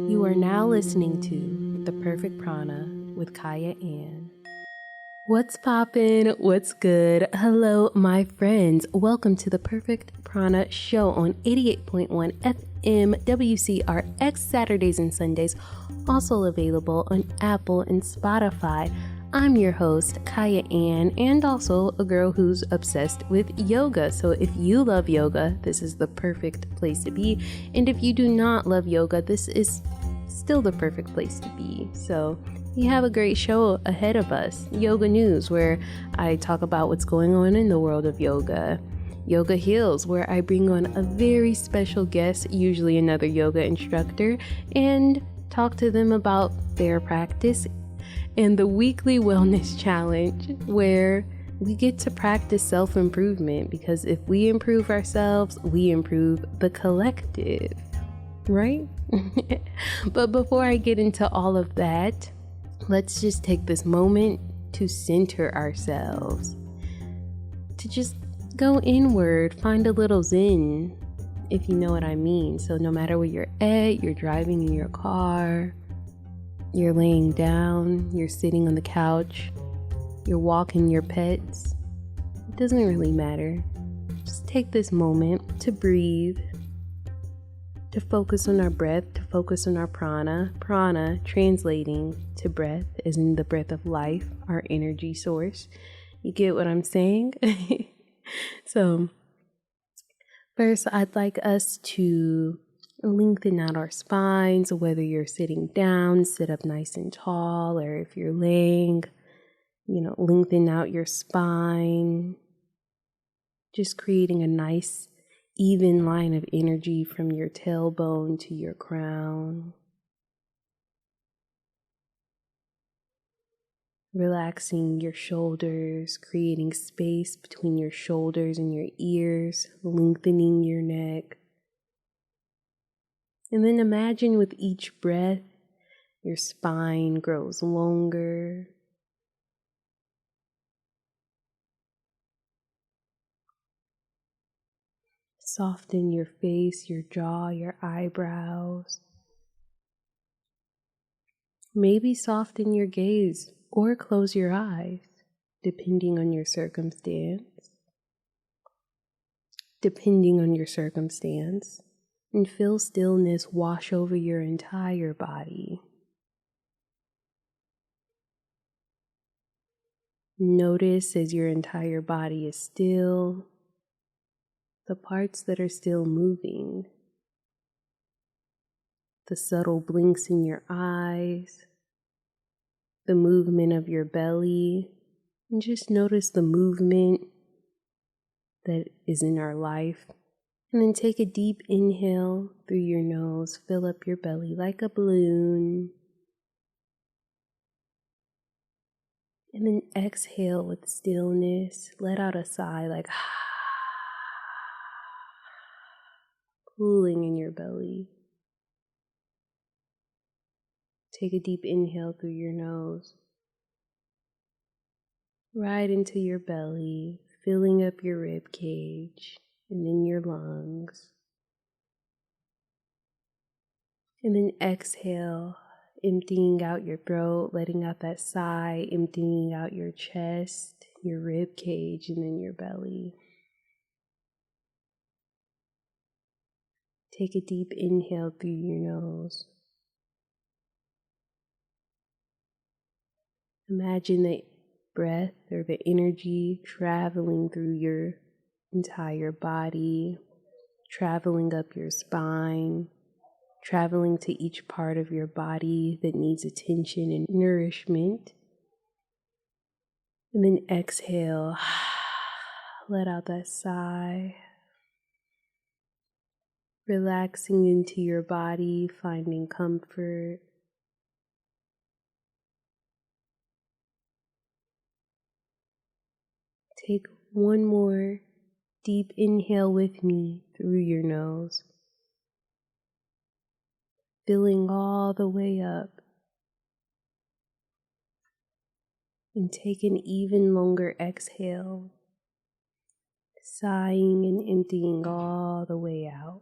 You are now listening to The Perfect Prana with Kyah Ann. What's poppin'? What's good? Hello, my friends. Welcome to The Perfect Prana show on 88.1 FM WCRX Saturdays and Sundays, also available on Apple and Spotify. I'm your host, Kyah Ann, and also a girl who's obsessed with yoga. So if you love yoga, this is the perfect place to be. And if you do not love yoga, this is still the perfect place to be. So we have a great show ahead of us. Yoga News, where I talk about what's going on in the world of yoga. Yoga Heals, where I bring on a very special guest, usually another yoga instructor, and talk to them about their practice. And the weekly wellness challenge, where we get to practice self-improvement, because if we improve ourselves, we improve the collective, right? But before I get into all of that, let's just take this moment to center ourselves, to just go inward, find a little zen, if you know what I mean. So no matter where you're at, you're driving in your car, you're laying down, you're sitting on the couch, you're walking your pets, it doesn't really matter. Just take this moment to breathe, to focus on our breath, to focus on our prana. Prana translating to breath as in the breath of life, our energy source. You get what I'm saying? So first, I'd like us to lengthen out our spines, whether you're sitting down, sit up nice and tall, or if you're laying, lengthen out your spine, just creating a nice even line of energy from your tailbone to your crown. Relaxing your shoulders, creating space between your shoulders and your ears, lengthening your neck. And then imagine with each breath, your spine grows longer. Soften your face, your jaw, your eyebrows. Maybe soften your gaze or close your eyes, depending on your circumstance. And feel stillness wash over your entire body. Notice as your entire body is still, the parts that are still moving, the subtle blinks in your eyes, the movement of your belly, and just notice the movement that is in our life. And then take a deep inhale through your nose, fill up your belly like a balloon. And then exhale with stillness, let out a sigh like cooling in your belly. Take a deep inhale through your nose, right into your belly, filling up your rib cage and then your lungs. And then exhale, emptying out your throat, letting out that sigh, emptying out your chest, your rib cage, and then your belly. Take a deep inhale through your nose. Imagine the breath or the energy traveling through your entire body, traveling up your spine, traveling to each part of your body that needs attention and nourishment. And then exhale, let out that sigh, relaxing into your body, finding comfort. Take one more deep inhale with me through your nose, filling all the way up. And take an even longer exhale, sighing and emptying all the way out.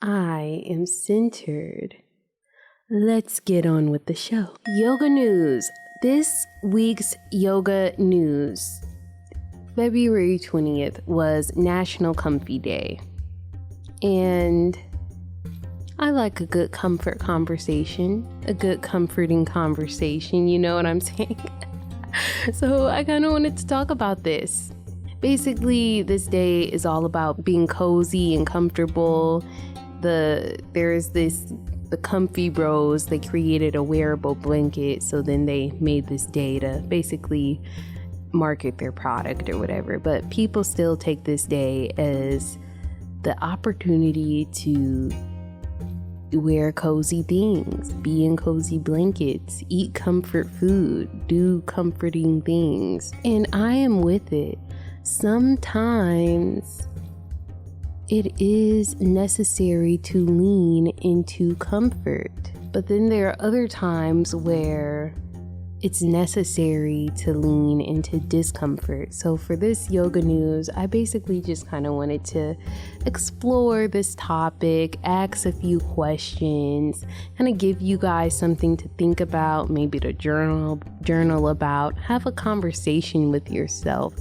I am centered. Let's get on with the show. Yoga news. This week's yoga news. February 20th was National Comfy Day. And I like a good comfort conversation, a good comforting conversation, you know what I'm saying? So I kind of wanted to talk about this. Basically, this day is all about being cozy and comfortable. The Comfy Bros, they created a wearable blanket, so then they made this day to basically market their product or whatever. But people still take this day as the opportunity to wear cozy things, be in cozy blankets, eat comfort food, do comforting things. And I am with it. Sometimes it is necessary to lean into comfort, but then there are other times where it's necessary to lean into discomfort. So for this yoga news, I basically just kind of wanted to explore this topic, ask a few questions, kind of give you guys something to think about, maybe to journal about, have a conversation with yourself.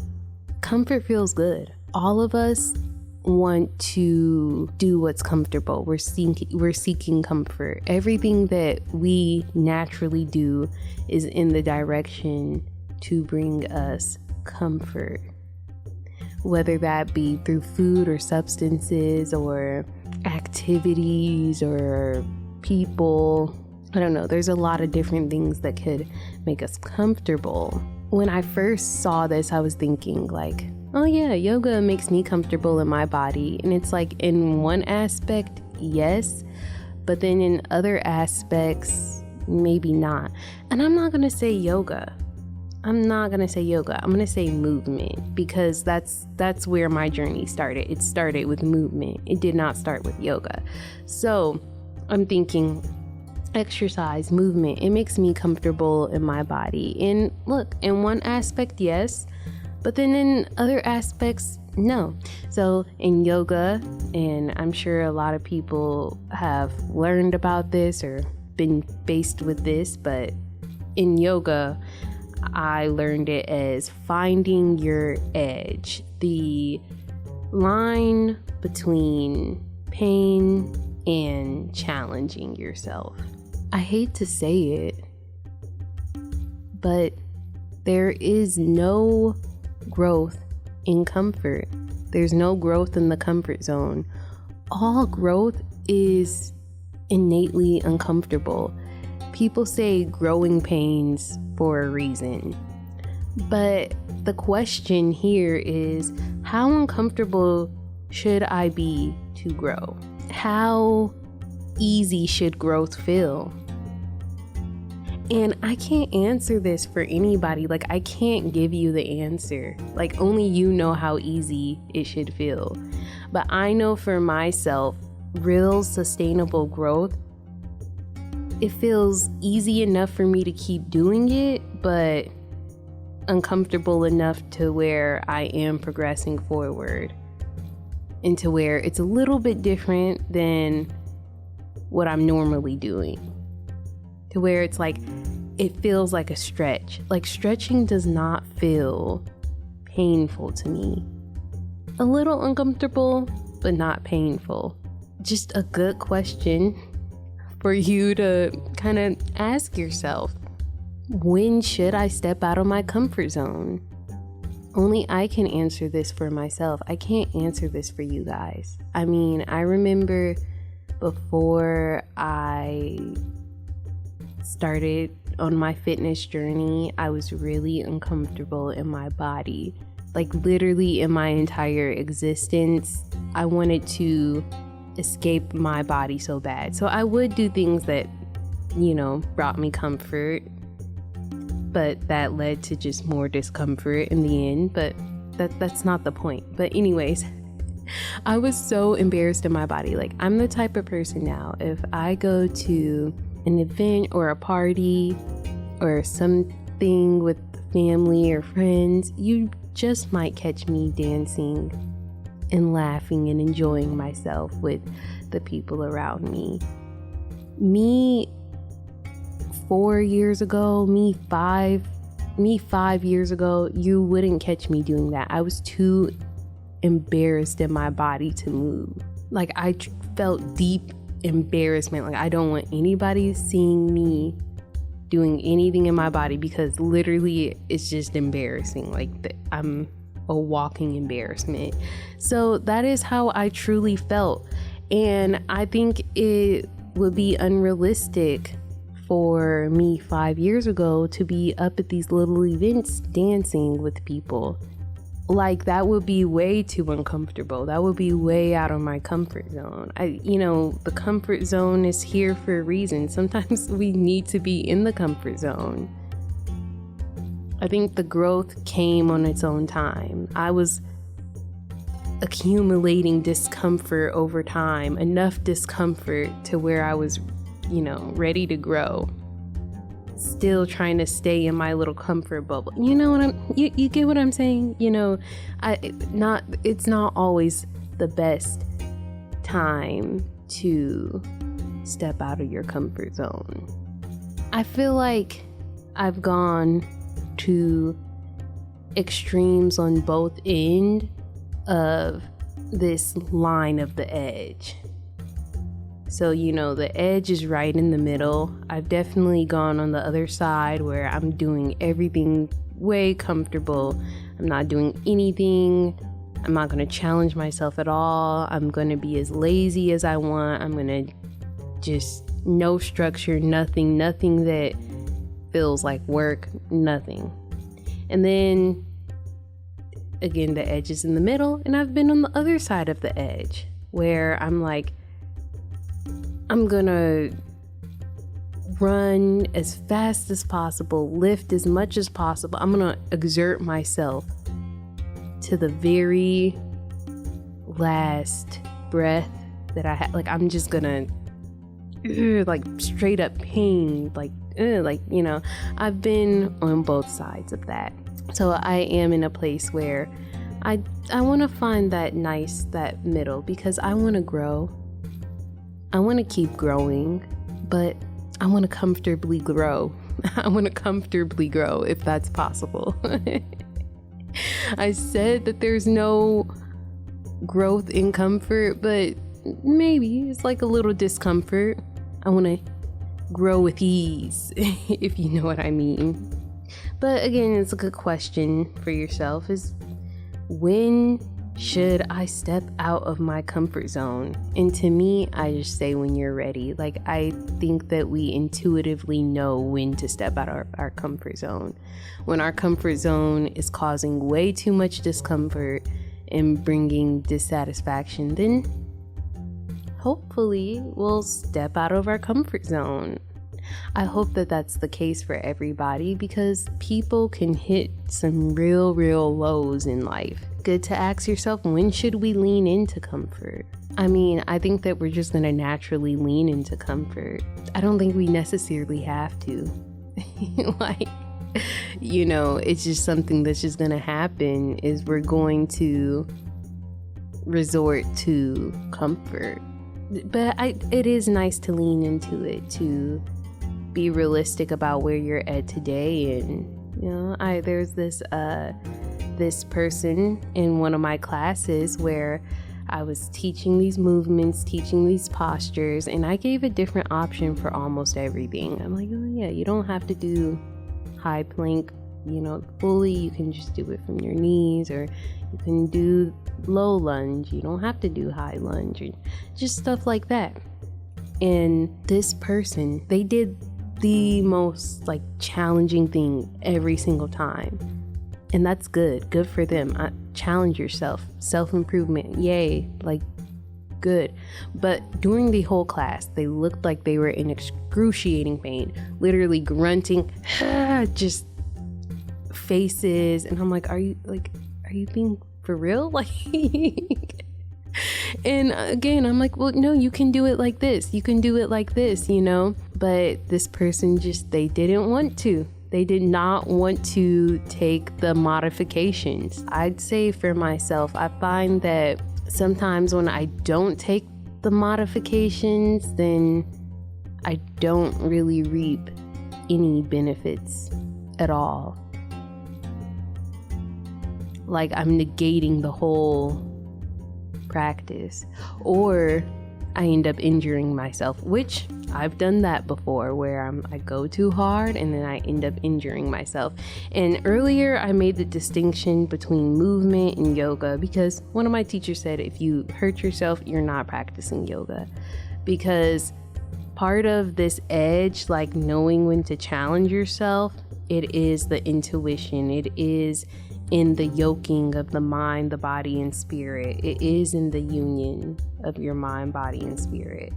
Comfort feels good. All of us want to do what's comfortable. We're seeking comfort. Everything that we naturally do is in the direction to bring us comfort, whether that be through food or substances or activities or people. I don't know. There's a lot of different things that could make us comfortable. When I first saw this, I was thinking like, oh yeah, yoga makes me comfortable in my body. And it's like, in one aspect, yes, but then in other aspects, maybe not. And I'm not going to say yoga. I'm going to say movement, because that's where my journey started. It started with movement. It did not start with yoga. So I'm thinking exercise, movement, it makes me comfortable in my body. And look, in one aspect, yes, but then in other aspects, no. So in yoga, and I'm sure a lot of people have learned about this or been faced with this, but in yoga, I learned it as finding your edge, the line between pain and challenging yourself. I hate to say it, but there is no growth in comfort. There's no growth in the comfort zone. All growth is innately uncomfortable. People say growing pains for a reason. But the question here is, how uncomfortable should I be to grow? How easy should growth feel? And I can't answer this for anybody. Like, I can't give you the answer. Like, only you know how easy it should feel. But I know for myself, real sustainable growth, it feels easy enough for me to keep doing it, but uncomfortable enough to where I am progressing forward, and to where it's a little bit different than what I'm normally doing. To where it's like, it feels like a stretch. Like, stretching does not feel painful to me. A little uncomfortable, but not painful. Just a good question for you to kind of ask yourself. When should I step out of my comfort zone? Only I can answer this for myself. I can't answer this for you guys. I mean, I remember before I started on my fitness journey, I was really uncomfortable in my body. Like, literally in my entire existence, I wanted to escape my body so bad. So I would do things that, brought me comfort, but that led to just more discomfort in the end. But that's not the point. But anyways, I was so embarrassed in my body. Like, I'm the type of person now, if I go to an event or a party or something with family or friends, you just might catch me dancing and laughing and enjoying myself with the people around me. Me 4 years ago, me 5 years ago, you wouldn't catch me doing that. I was too embarrassed in my body to move. Like, I felt deep embarrassment. Like, I don't want anybody seeing me doing anything in my body, because literally it's just embarrassing. Like, I'm a walking embarrassment. So that is how I truly felt. And I think it would be unrealistic for me 5 years ago to be up at these little events dancing with people. Like, that would be way too uncomfortable. That would be way out of my comfort zone. The comfort zone is here for a reason. Sometimes we need to be in the comfort zone. I think the growth came on its own time. I was accumulating discomfort over time, enough discomfort to where I was, ready to grow. Still trying to stay in my little comfort bubble. You get what I'm saying? It's not always the best time to step out of your comfort zone. I feel like I've gone to extremes on both ends of this line of the edge. So, the edge is right in the middle. I've definitely gone on the other side where I'm doing everything way comfortable. I'm not doing anything. I'm not going to challenge myself at all. I'm going to be as lazy as I want. I'm going to just no structure, nothing that feels like work, nothing. And then again, the edge is in the middle, and I've been on the other side of the edge where I'm like, I'm gonna run as fast as possible, lift as much as possible. I'm gonna exert myself to the very last breath that I have. Like, I'm just gonna like straight up pain, I've been on both sides of that. So I am in a place where I want to find that middle, because I want to grow. I want to keep growing, but I want to comfortably grow. I want to comfortably grow, if that's possible. I said that there's no growth in comfort, but maybe it's like a little discomfort. I want to grow with ease, if you know what I mean. But again, it's a good question for yourself, is when should I step out of my comfort zone? And to me, I just say when you're ready. Like, I think that we intuitively know when to step out of our comfort zone. When our comfort zone is causing way too much discomfort and bringing dissatisfaction, then hopefully we'll step out of our comfort zone. I hope that that's the case for everybody, because people can hit some real lows in life. Good to ask yourself, when should we lean into comfort? I think that we're just going to naturally lean into comfort. I don't think we necessarily have to. It's just something that's just going to happen, is we're going to resort to comfort. But it is nice to lean into it, to be realistic about where you're at today. And there's this person in one of my classes where I was teaching these movements, teaching these postures, and I gave a different option for almost everything. I'm like, oh yeah, you don't have to do high plank, fully. You can just do it from your knees, or you can do low lunge. You don't have to do high lunge, or just stuff like that. And this person, they did the most challenging thing every single time. And that's good for them. Challenge yourself, self-improvement, yay, good. But during the whole class, they looked like they were in excruciating pain, literally grunting, just faces. And I'm like, are you being for real? And again, I'm like, well, no, you can do it like this. You can do it like this, But this person they didn't want to. They did not want to take the modifications. I'd say for myself, I find that sometimes when I don't take the modifications, then I don't really reap any benefits at all. Like I'm negating the whole practice, or I end up injuring myself, which I've done that before, where I go too hard and then I end up injuring myself. And earlier I made the distinction between movement and yoga because one of my teachers said if you hurt yourself, you're not practicing yoga. Because part of this edge, like knowing when to challenge yourself, it is the intuition. It is in the yoking of the mind, the body, and spirit. It is in the union of your mind, body, and spirit.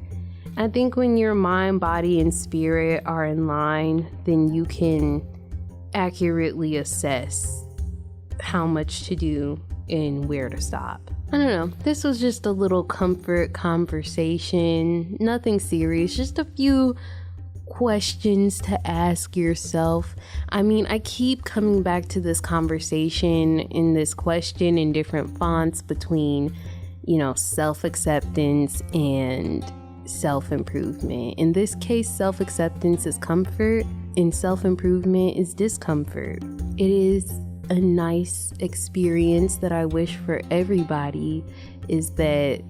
I think when your mind, body, and spirit are in line, then you can accurately assess how much to do and where to stop. I don't know. This was just a little comfort conversation. Nothing serious. Just a few questions to ask yourself. I mean, I keep coming back to this conversation in this question in different fonts between, self-acceptance and self-improvement. In this case, self-acceptance is comfort and self-improvement is discomfort. It is a nice experience that I wish for everybody, is that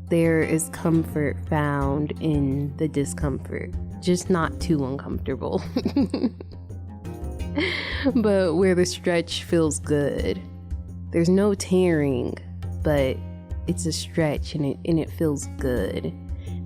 there is comfort found in the discomfort, just not too uncomfortable. But where the stretch feels good. There's no tearing, but it's a stretch and it feels good.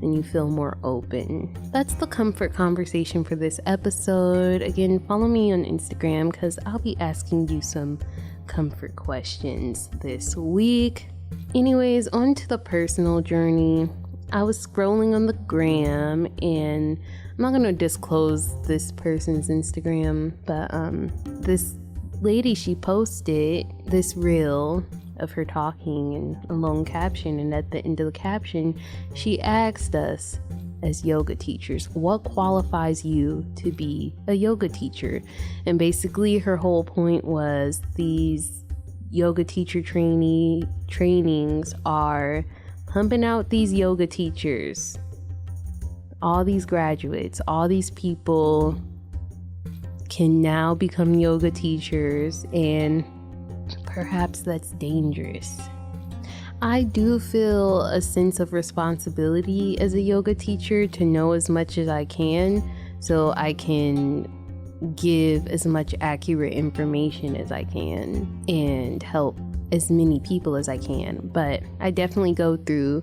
And you feel more open. That's the comfort conversation for this episode. Again, follow me on Instagram because I'll be asking you some comfort questions this week. Anyways, on to the personal journey. I was scrolling on the gram, and I'm not going to disclose this person's Instagram, but this lady, she posted this reel of her talking and a long caption, and at the end of the caption she asked us as yoga teachers, what qualifies you to be a yoga teacher? And basically her whole point was these yoga teacher trainings are pumping out these yoga teachers, all these graduates, all these people can now become yoga teachers, and perhaps that's dangerous. I do feel a sense of responsibility as a yoga teacher to know as much as I can so I can give as much accurate information as I can and help as many people as I can. But I definitely go through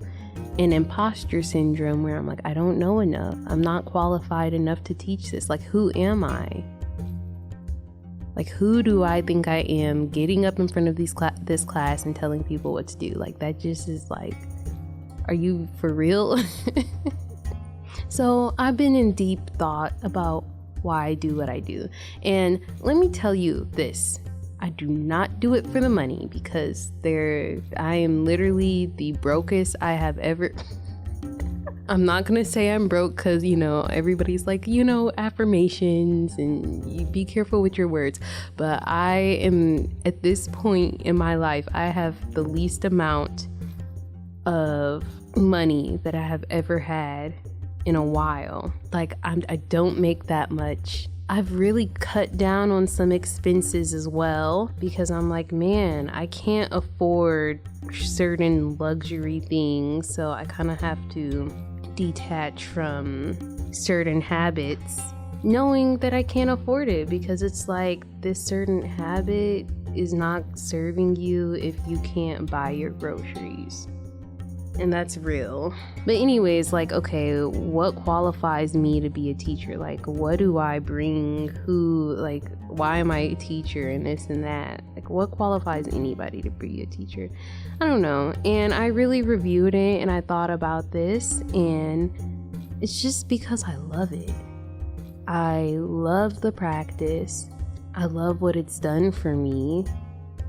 an imposter syndrome where I'm like, I don't know enough. I'm not qualified enough to teach this. Like, who am I? Like, who do I think I am getting up in front of this class and telling people what to do? Like, that just is like, are you for real? So I've been in deep thought about why I do what I do. And let me tell you this. I do not do it for the money because I am literally the brokest I have ever... I'm not going to say I'm broke because, everybody's like, affirmations and you be careful with your words. But I am, at this point in my life, I have the least amount of money that I have ever had in a while. Like, I don't make that much. I've really cut down on some expenses as well because I'm like, man, I can't afford certain luxury things. So I kind of have to detach from certain habits knowing that I can't afford it, because it's like this certain habit is not serving you if you can't buy your groceries. And that's real. But anyways, like, okay, what qualifies me to be a teacher? Like, what do I bring? Why am I a teacher and this and that? Like, what qualifies anybody to be a teacher? I don't know. And I really reviewed it and I thought about this, and it's just because I love it. I love the practice. I love what it's done for me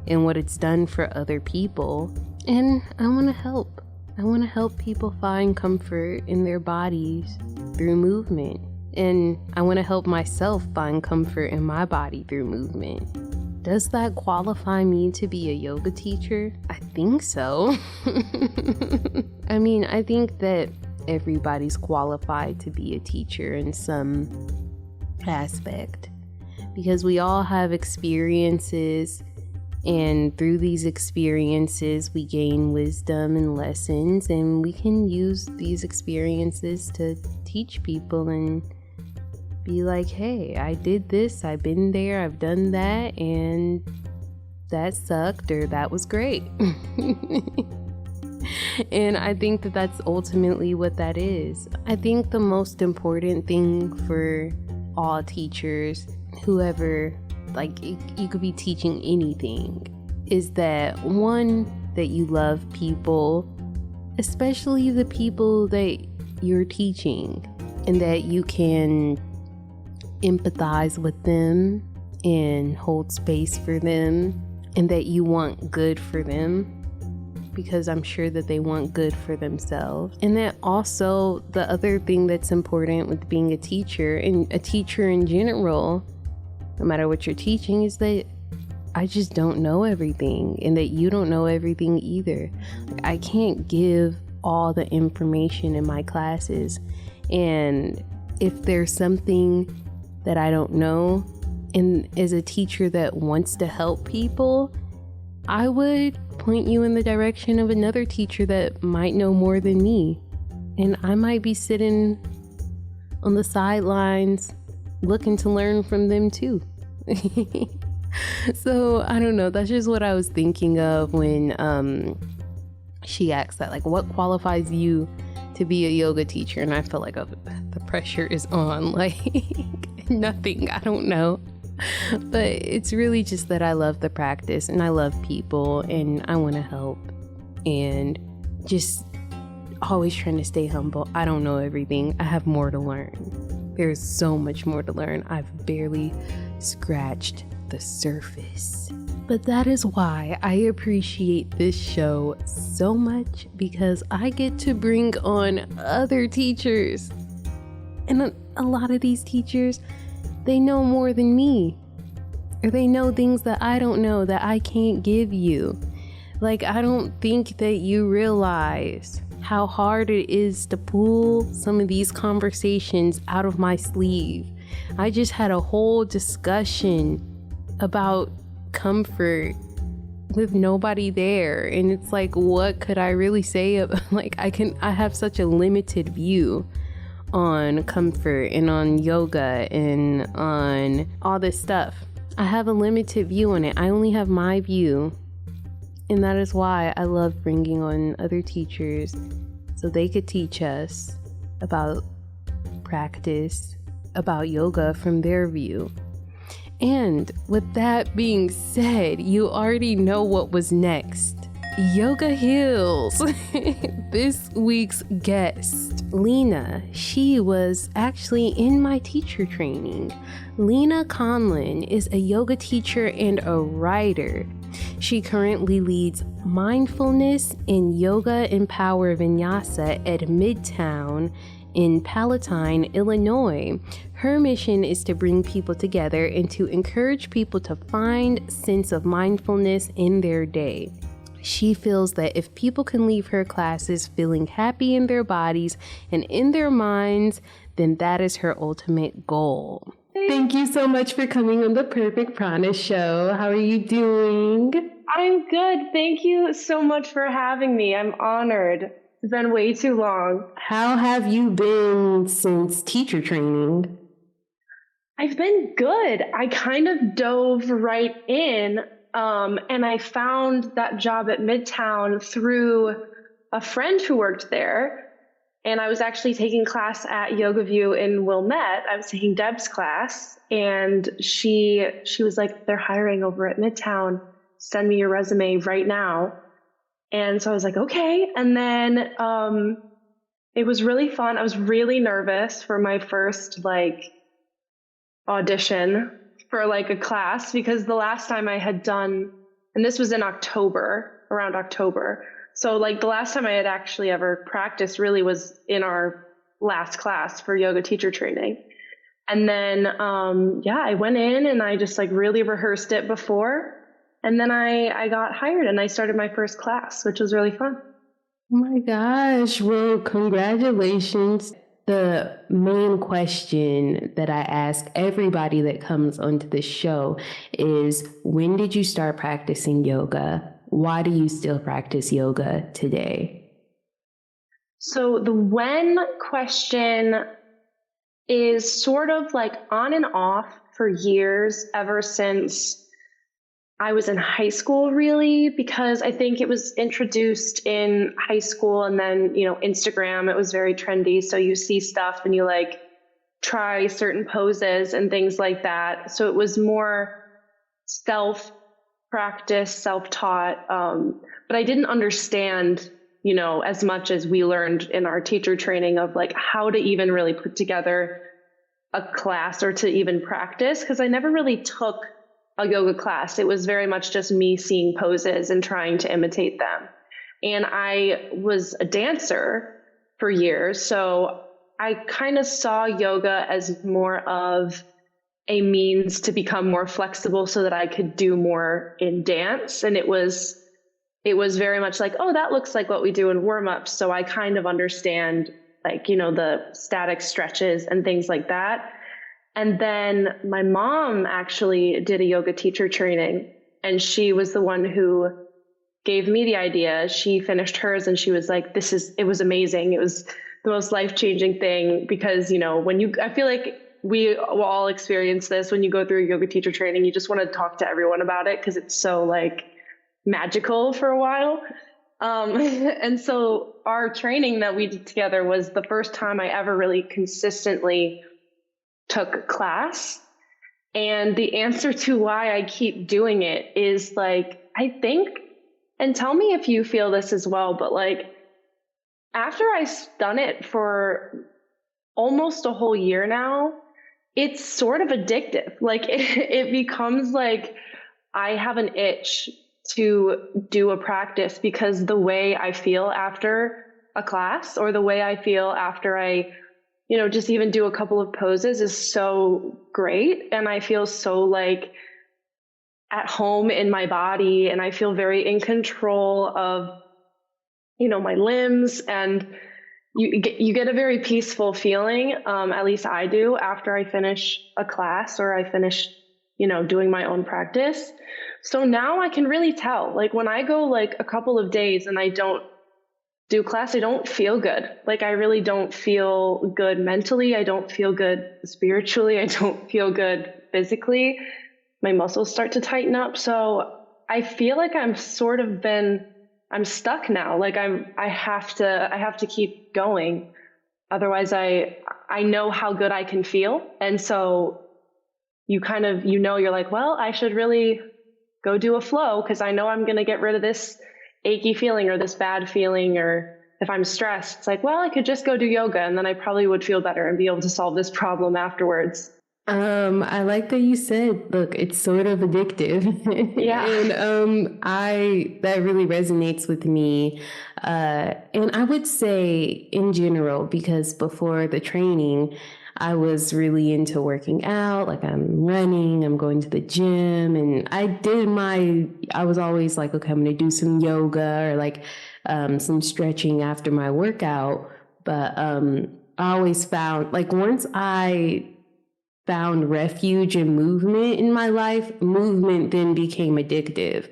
and what it's done for other people. And I want to help. I want to help people find comfort in their bodies through movement. And I want to help myself find comfort in my body through movement. Does that qualify me to be a yoga teacher? I think so. I mean, I think that everybody's qualified to be a teacher in some aspect because we all have experiences, and through these experiences we gain wisdom and lessons, and we can use these experiences to teach people and be like, hey, I did this, I've been there, I've done that, and that sucked, or that was great. And I think that that's ultimately what that is. I think the most important thing for all teachers, whoever, like, you could be teaching anything, is that one, that you love people, especially the people that you're teaching, and that you can empathize with them and hold space for them, and that you want good for them, because I'm sure that they want good for themselves. And that also, the other thing that's important with being a teacher, and a teacher in general, no matter what you're teaching, is that I just don't know everything, and that you don't know everything either. I can't give all the information in my classes, and if there's something that I don't know, and as a teacher that wants to help people, I would point you in the direction of another teacher that might know more than me. And I might be sitting on the sidelines looking to learn from them too. So I don't know, that's just what I was thinking of when she asked that, like, what qualifies you to be a yoga teacher? And I feel like the pressure is on, like nothing, I don't know. But it's really just that I love the practice, and I love people, and I want to help, and just always trying to stay humble. I don't know everything. I have more to learn. There's so much more to learn. I've barely scratched the surface. But that is why I appreciate this show so much, because I get to bring on other teachers. And a lot of these teachers, they know more than me, or they know things that I don't know, that I can't give you. Like, I don't think that you realize how hard it is to pull some of these conversations out of my sleeve. I just had a whole discussion about comfort with nobody there, and it's like, what could I really say? Like, I have such a limited view on comfort and on yoga and on all this stuff. I have a limited view on it. I only have my view, and that is why I love bringing on other teachers so they could teach us about practice, about yoga from their view. And with that being said, you already know what was next. Yoga Heals. This week's guest, Lena, she was actually in my teacher training. Lena Conlon is a yoga teacher and a writer. She currently leads Mindfulness in Yoga and Power Vinyasa at Midtown in Palatine, Illinois. Her mission is to bring people together and to encourage people to find sense of mindfulness in their day. She feels that if people can leave her classes feeling happy in their bodies and in their minds, then that is her ultimate goal. Thank you so much for coming on the Perfect Prana Show. How are you doing? I'm good. Thank you so much for having me. I'm honored. It's been way too long. How have you been since teacher training? I've been good. I kind of dove right in, and I found that job at Midtown through a friend who worked there. And I was actually taking class at Yoga View in Wilmette. I was taking Deb's class, and she was like, they're hiring over at Midtown. Send me your resume right now. And so I was like, okay. And then it was really fun. I was really nervous for my first audition for a class, because the last time I had done, and this was in October, around October. So the last time I had actually ever practiced really was in our last class for yoga teacher training. And then, I went in and I just like really rehearsed it before. And then I got hired and I started my first class, which was really fun. Oh my gosh. Well, congratulations. The main question that I ask everybody that comes onto the show is, when did you start practicing yoga? Why do you still practice yoga today? So the when question is sort of like on and off for years, ever since I was in high school, really, because I think it was introduced in high school and then, Instagram, it was very trendy. So you see stuff and you like try certain poses and things like that. So it was more self practice, self taught. But I didn't understand, as much as we learned in our teacher training of like how to even really put together a class or to even practice, because I never really took a yoga class. It was very much just me seeing poses and trying to imitate them. And I was a dancer for years, so I kind of saw yoga as more of a means to become more flexible so that I could do more in dance. And it was very much like, oh, that looks like what we do in warm-ups. So I kind of understand like, the static stretches and things like that. And then my mom actually did a yoga teacher training, and she was the one who gave me the idea. She finished hers and she was like, it was amazing. It was the most life-changing thing because, I feel like we will all experience this when you go through a yoga teacher training, you just want to talk to everyone about it because it's so like magical for a while. And so our training that we did together was the first time I ever really consistently took class. And the answer to why I keep doing it is like, I think, and tell me if you feel this as well, but like after I've done it for almost a whole year now, it's sort of addictive. Like it becomes like I have an itch to do a practice because the way I feel after a class or the way I feel after I just even do a couple of poses is so great. And I feel so like at home in my body and I feel very in control of, my limbs, and you get a very peaceful feeling. At least I do after I finish a class or I finish, doing my own practice. So now I can really tell, like when I go like a couple of days and I don't do class, I don't feel good. Like I really don't feel good mentally. I don't feel good spiritually. I don't feel good physically. My muscles start to tighten up. So I feel like I'm stuck now. Like I have to keep going. Otherwise I know how good I can feel. And so you kind of, you're like, well, I should really go do a flow because I know I'm going to get rid of this achy feeling or this bad feeling. Or if I'm stressed, it's like, well, I could just go do yoga and then I probably would feel better and be able to solve this problem afterwards. I like that you said, look, it's sort of addictive. Yeah. And that really resonates with me. And I would say in general, because before the training, I was really into working out, like I'm running, I'm going to the gym, and I was always like, okay, I'm going to do some yoga or like some stretching after my workout. But I always found like once I found refuge in movement in my life, movement then became addictive.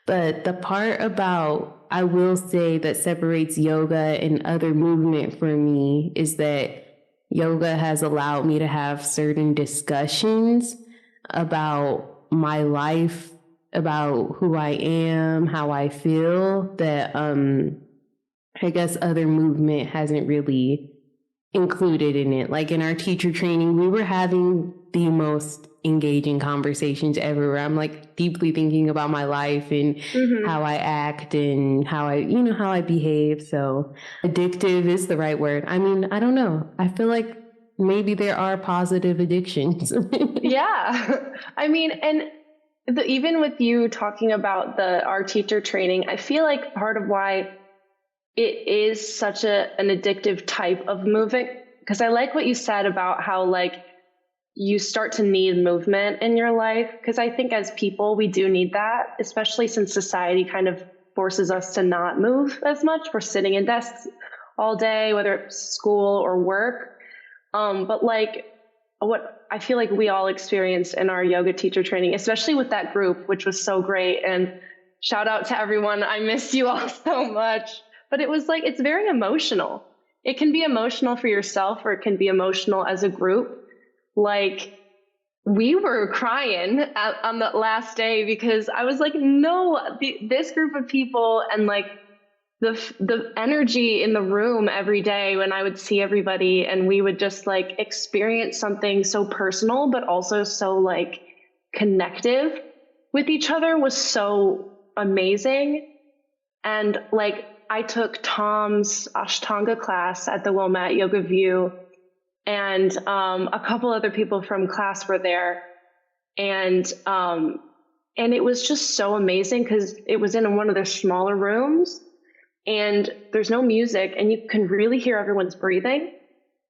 But the part about, I will say, that separates yoga and other movement for me is that yoga has allowed me to have certain discussions about my life, about who I am, how I feel, that I guess other movement hasn't really included in it. Like in our teacher training, we were having the most engaging conversations ever where I'm like deeply thinking about my life and how I act and how I behave. So addictive is the right word. I mean, I don't know. I feel like maybe there are positive addictions. Yeah. I mean, and even with you talking about our teacher training, I feel like part of why it is such an addictive type of movement, because I like what you said about how like you start to need movement in your life. Because I think as people, we do need that, especially since society kind of forces us to not move as much. We're sitting in desks all day, whether it's school or work. But like what I feel like we all experienced in our yoga teacher training, especially with that group, which was so great. And shout out to everyone. I miss you all so much. But it was like, it's very emotional. It can be emotional for yourself, or it can be emotional as a group. Like, we were crying on the last day because I was like, no, this group of people, and like the energy in the room every day when I would see everybody and we would just like experience something so personal, but also so like connective with each other was so amazing. And like, I took Tom's Ashtanga class at the Wilmette Yoga View, and a couple other people from class were there. And it was just so amazing because it was in one of their smaller rooms, and there's no music, and you can really hear everyone's breathing.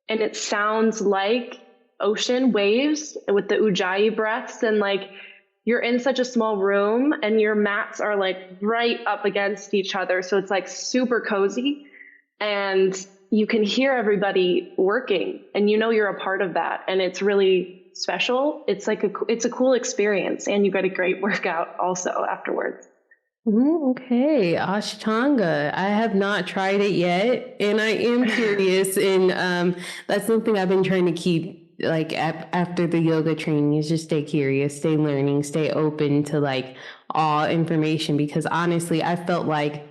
And it sounds like ocean waves with the Ujjayi breaths. And like, you're in such a small room and your mats are like right up against each other. So it's like super cozy, and you can hear everybody working, and you know you're a part of that. And it's really special. It's like it's a cool experience, and you get a great workout also afterwards. Okay, Ashtanga. I have not tried it yet, and I am curious. And that's something I've been trying to keep like after the yoga training, is just stay curious, stay learning, stay open to like all information. Because honestly, I felt like,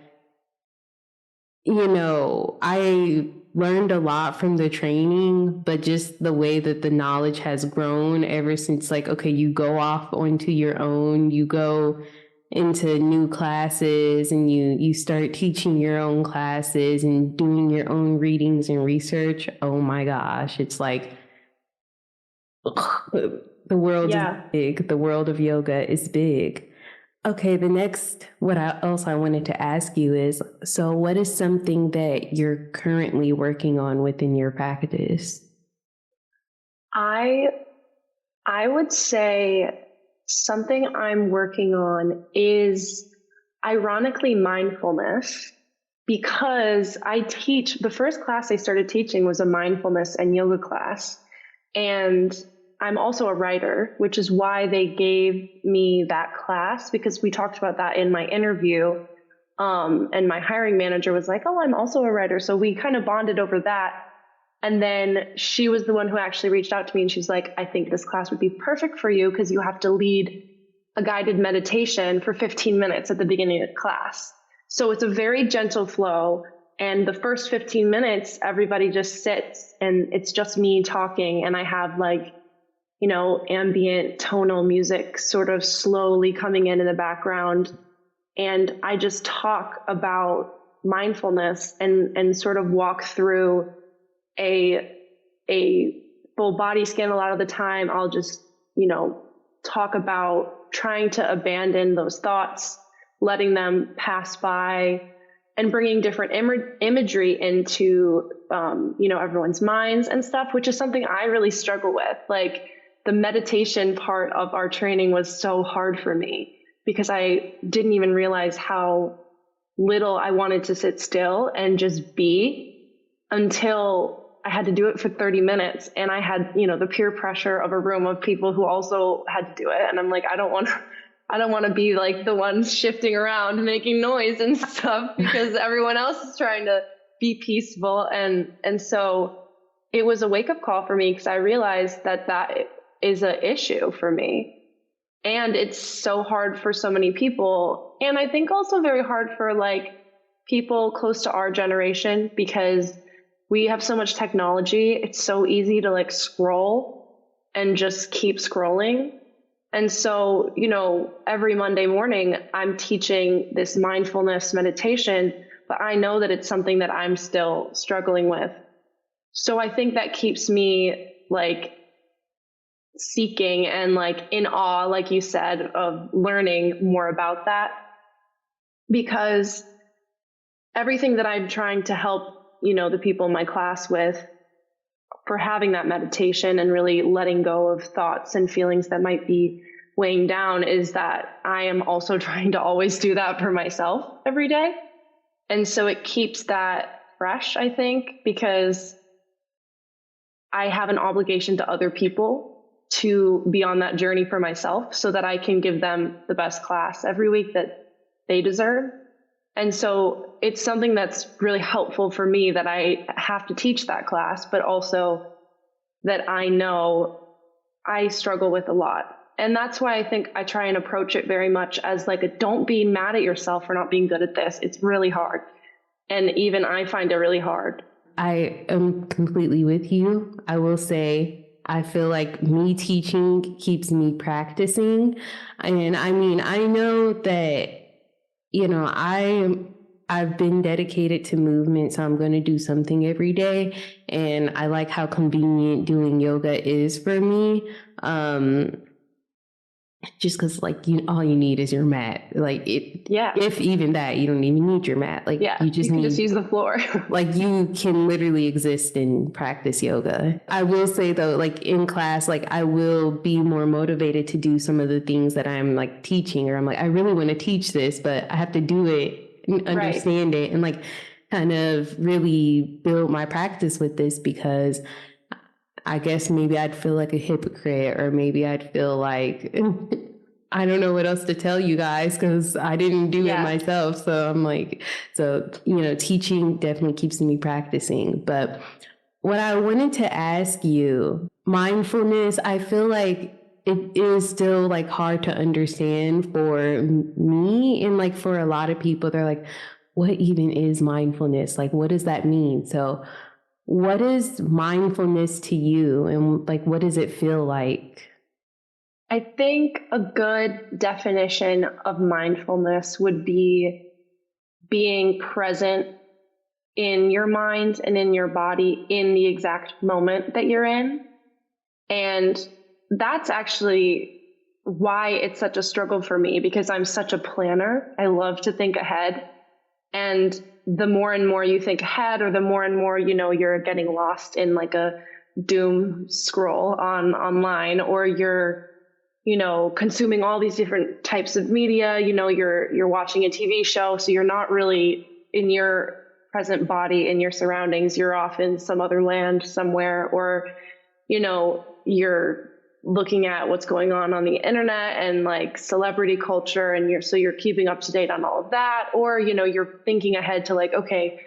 I learned a lot from the training, but just the way that the knowledge has grown ever since, like, okay, you go off onto your own, you go into new classes, and you start teaching your own classes and doing your own readings and research. Oh my gosh, it's like the world is big. The world of yoga is big. Okay, the next, else I wanted to ask you is, so what is something that you're currently working on within your practice? I would say something I'm working on is ironically mindfulness, because the first class I started teaching was a mindfulness and yoga class. And I'm also a writer, which is why they gave me that class, because we talked about that in my interview. And my hiring manager was like, oh, I'm also a writer. So we kind of bonded over that. And then she was the one who actually reached out to me, and she's like, I think this class would be perfect for you because you have to lead a guided meditation for 15 minutes at the beginning of the class. So it's a very gentle flow. And the first 15 minutes, everybody just sits and it's just me talking. And I have like, ambient tonal music sort of slowly coming in the background. And I just talk about mindfulness and sort of walk through a full body scan. A lot of the time I'll just, talk about trying to abandon those thoughts, letting them pass by, and bringing different imagery into, everyone's minds and stuff, which is something I really struggle with. Like, the meditation part of our training was so hard for me because I didn't even realize how little I wanted to sit still and just be, until I had to do it for 30 minutes. And I had, the peer pressure of a room of people who also had to do it. And I'm like, I don't want to be like the ones shifting around, making noise and stuff, because everyone else is trying to be peaceful. And so it was a wake up call for me, because I realized that is an issue for me. And it's so hard for so many people. And I think also very hard for like people close to our generation, because we have so much technology. It's so easy to like scroll and just keep scrolling. And so, every Monday morning I'm teaching this mindfulness meditation, but I know that it's something that I'm still struggling with. So I think that keeps me like seeking and like in awe, like you said, of learning more about that, because everything that I'm trying to help, the people in my class with for having that meditation and really letting go of thoughts and feelings that might be weighing down is that I am also trying to always do that for myself every day. And so it keeps that fresh, I think, because I have an obligation to other people to be on that journey for myself so that I can give them the best class every week that they deserve. And so it's something that's really helpful for me that I have to teach that class, but also that I know I struggle with a lot. And that's why I think I try and approach it very much as like a don't be mad at yourself for not being good at this. It's really hard. And even I find it really hard. I am completely with you. I will say, I feel like me teaching keeps me practicing. And I mean, I know that, I've been dedicated to movement, so I'm going to do something every day. And I like how convenient doing yoga is for me. Just because all you need is your mat. If even that, you don't even need your mat. You can just use the floor. You can literally exist and practice yoga. I will say though, in class, I will be more motivated to do some of the things that I'm teaching, or I'm I really want to teach this, but I have to do it and understand it and kind of really build my practice with this, because I guess maybe I'd feel like a hypocrite, or maybe I'd feel like, I don't know what else to tell you guys because I didn't do it myself. So I'm teaching definitely keeps me practicing. But what I wanted to ask you, mindfulness, I feel like it is still hard to understand for me, and for a lot of people. They're like, what even is mindfulness? What does that mean? So what is mindfulness to you, and what does it feel like? I think a good definition of mindfulness would be being present in your mind and in your body in the exact moment that you're in. And that's actually why it's such a struggle for me, because I'm such a planner. I love to think ahead. And the more and more you think ahead, or the more and more, you're getting lost in a doom scroll online, or you're, consuming all these different types of media, you're watching a TV show. So you're not really in your present body, in your surroundings. You're off in some other land somewhere, or, you're looking at what's going on the internet and celebrity culture, and you're keeping up to date on all of that, or you're thinking ahead to okay,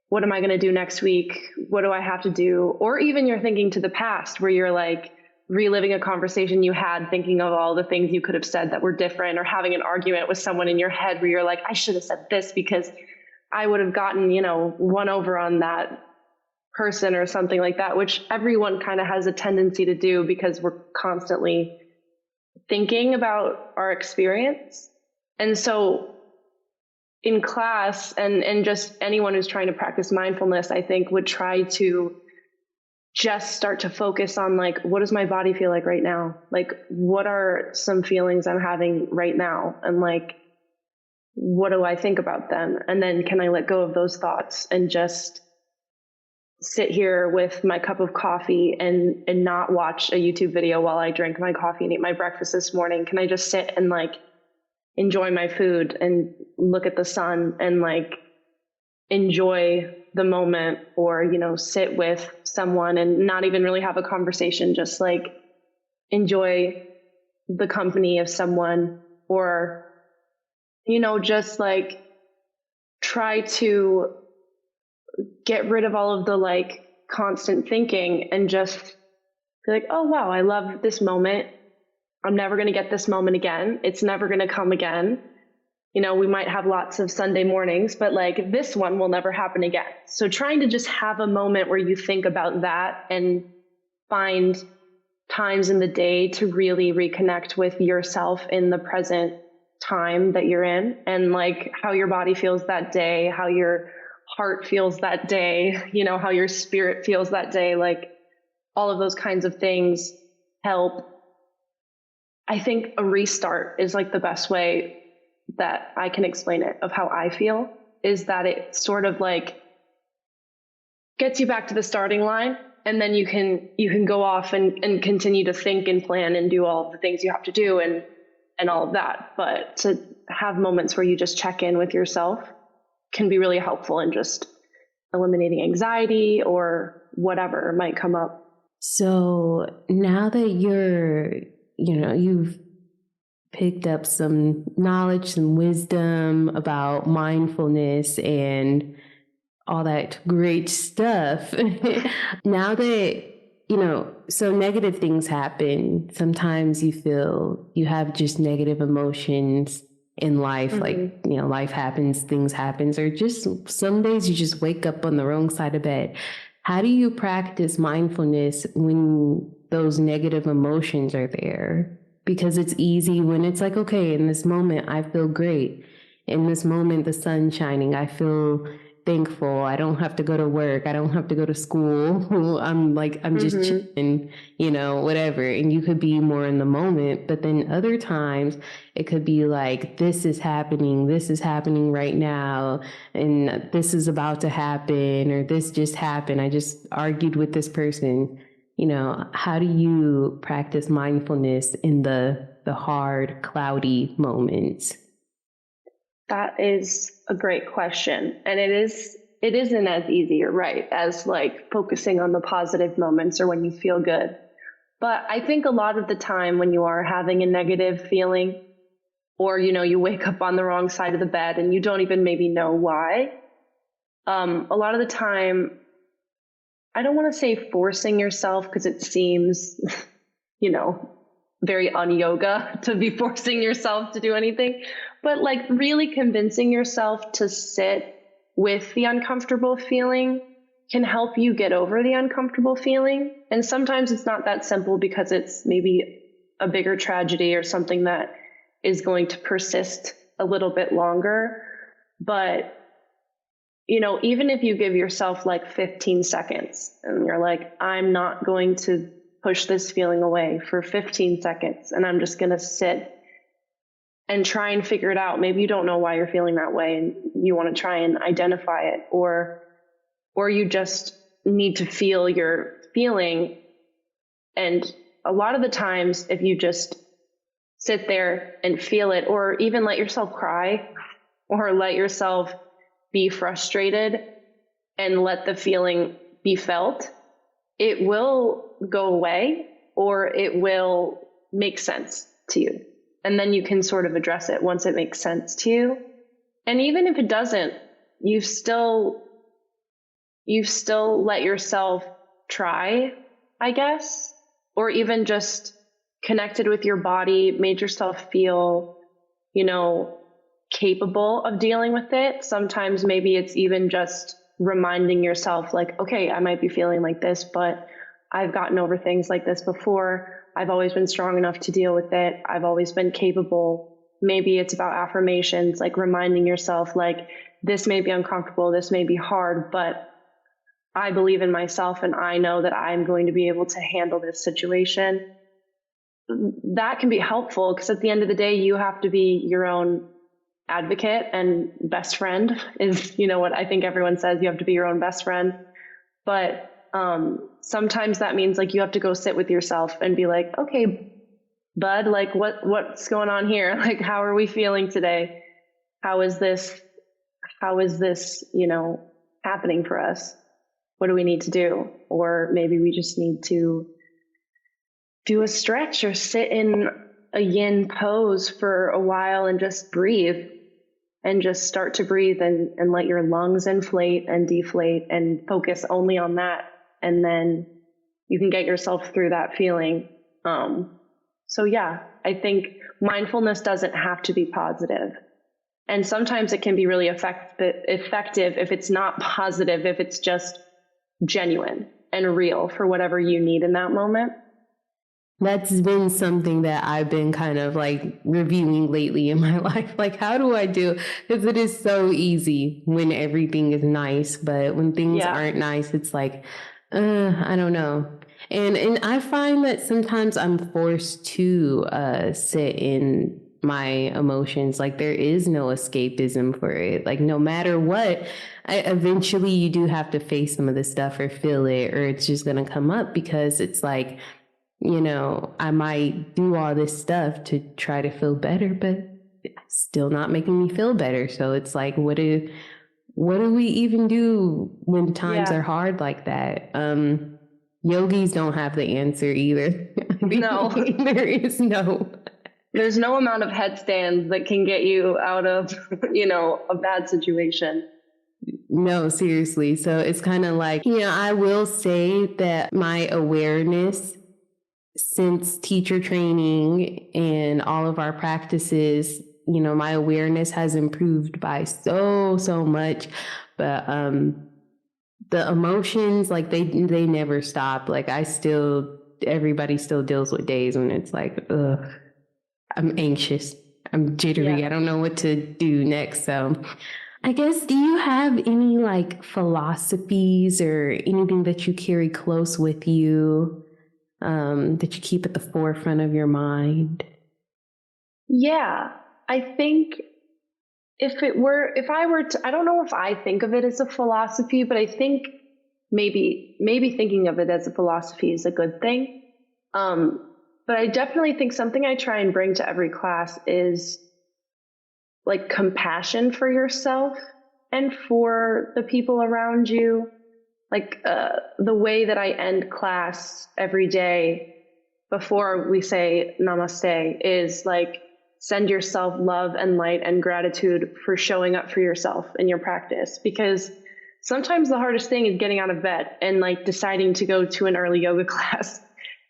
what am I going to do next week? What do I have to do? Or even you're thinking to the past, where you're reliving a conversation you had, thinking of all the things you could have said that were different, or having an argument with someone in your head where you're I should have said this because I would have gotten one over on that person or something like that, which everyone kind of has a tendency to do because we're constantly thinking about our experience. And so in class, and just anyone who's trying to practice mindfulness, I think would try to just start to focus on what does my body feel like right now? What are some feelings I'm having right now? And what do I think about them? And then can I let go of those thoughts and just sit here with my cup of coffee and not watch a YouTube video while I drink my coffee and eat my breakfast this morning? Can I just sit and enjoy my food and look at the sun and enjoy the moment, or, sit with someone and not even really have a conversation, just enjoy the company of someone, or, just try to get rid of all of the constant thinking and just be oh, wow, I love this moment. I'm never going to get this moment again. It's never going to come again. We might have lots of Sunday mornings, but this one will never happen again. So trying to just have a moment where you think about that and find times in the day to really reconnect with yourself in the present time that you're in, and how your body feels that day, how your heart feels that day, how your spirit feels that day, all of those kinds of things help. I think a restart is the best way that I can explain it, of how I feel, is that it sort of gets you back to the starting line and then you can go off and continue to think and plan and do all the things you have to do and all of that. But to have moments where you just check in with yourself can be really helpful in just eliminating anxiety or whatever might come up. So now that you've picked up some knowledge, some wisdom about mindfulness and all that great stuff. Now that, so negative things happen. Sometimes you feel you have just negative emotions in life, like, life happens, things happens, or just some days you just wake up on the wrong side of bed. How do you practice mindfulness when those negative emotions are there? Because it's easy when it's like, okay, in this moment, I feel great. In this moment, the sun's shining. I feel thankful. I don't have to go to work. I don't have to go to school. I'm just chilling, whatever. And you could be more in the moment. But then other times it could be like, this is happening right now. And this is about to happen, or this just happened. I just argued with this person. How do you practice mindfulness in the hard, cloudy moments? That is a great question. And it isn't as easy, you're right, as like focusing on the positive moments or when you feel good. But I think a lot of the time when you are having a negative feeling, or, you wake up on the wrong side of the bed and you don't even maybe know why, a lot of the time, I don't want to say forcing yourself because it seems, very un-yoga to be forcing yourself to do anything, but like really convincing yourself to sit with the uncomfortable feeling can help you get over the uncomfortable feeling. And sometimes it's not that simple because it's maybe a bigger tragedy or something that is going to persist a little bit longer. But, even if you give yourself like 15 seconds and you're like, I'm not going to push this feeling away for 15 seconds. And I'm just going to sit and try and figure it out. Maybe you don't know why you're feeling that way and you want to try and identify it, or you just need to feel your feeling. And a lot of the times, if you just sit there and feel it, or even let yourself cry, or let yourself be frustrated and let the feeling be felt, it will go away, or it will make sense to you. And then you can sort of address it once it makes sense to you. And even if it doesn't, you've still let yourself try, I guess, or even just connected with your body, made yourself feel, capable of dealing with it. Sometimes maybe it's even just reminding yourself like, okay, I might be feeling like this, but I've gotten over things like this before. I've always been strong enough to deal with it. I've always been capable. Maybe it's about affirmations, like reminding yourself like, this may be uncomfortable, this may be hard, but I believe in myself and I know that I'm going to be able to handle this situation. That can be helpful because at the end of the day, you have to be your own advocate and best friend is, what I think everyone says, you have to be your own best friend. But sometimes that means like you have to go sit with yourself and be like, okay, bud, like what's going on here? Like, how are we feeling today? How is this, happening for us? What do we need to do? Or maybe we just need to do a stretch or sit in a yin pose for a while and just breathe. And just start to breathe and let your lungs inflate and deflate and focus only on that. And then you can get yourself through that feeling. So yeah, I think mindfulness doesn't have to be positive. And sometimes it can be really effective if it's not positive, if it's just genuine and real for whatever you need in that moment. That's been something that I've been kind of like reviewing lately in my life. Like, how do I do? Because it is so easy when everything is nice, but when things aren't nice, it's like, I don't know. And I find that sometimes I'm forced to sit in my emotions. Like, there is no escapism for it. Like, no matter what, eventually you do have to face some of this stuff or feel it, or it's just going to come up, because it's like, I might do all this stuff to try to feel better, but it's still not making me feel better. So it's like, what do we even do when times are hard like that? Yogis don't have the answer either. No. There's no amount of headstands that can get you out of, a bad situation. No, seriously. So it's kind of like, I will say that my awareness since teacher training and all of our practices, my awareness has improved by so much. But the emotions, like, they never stop. Like, everybody still deals with days when it's like, ugh, I'm anxious, I'm jittery, I don't know what to do next. So I guess, do you have any like philosophies or anything that you carry close with you, that you keep at the forefront of your mind? Yeah, I think I don't know if I think of it as a philosophy, but I think maybe thinking of it as a philosophy is a good thing. But I definitely think something I try and bring to every class is like compassion for yourself and for the people around you. Like the way that I end class every day before we say namaste is like, send yourself love and light and gratitude for showing up for yourself in your practice. Because sometimes the hardest thing is getting out of bed and like deciding to go to an early yoga class.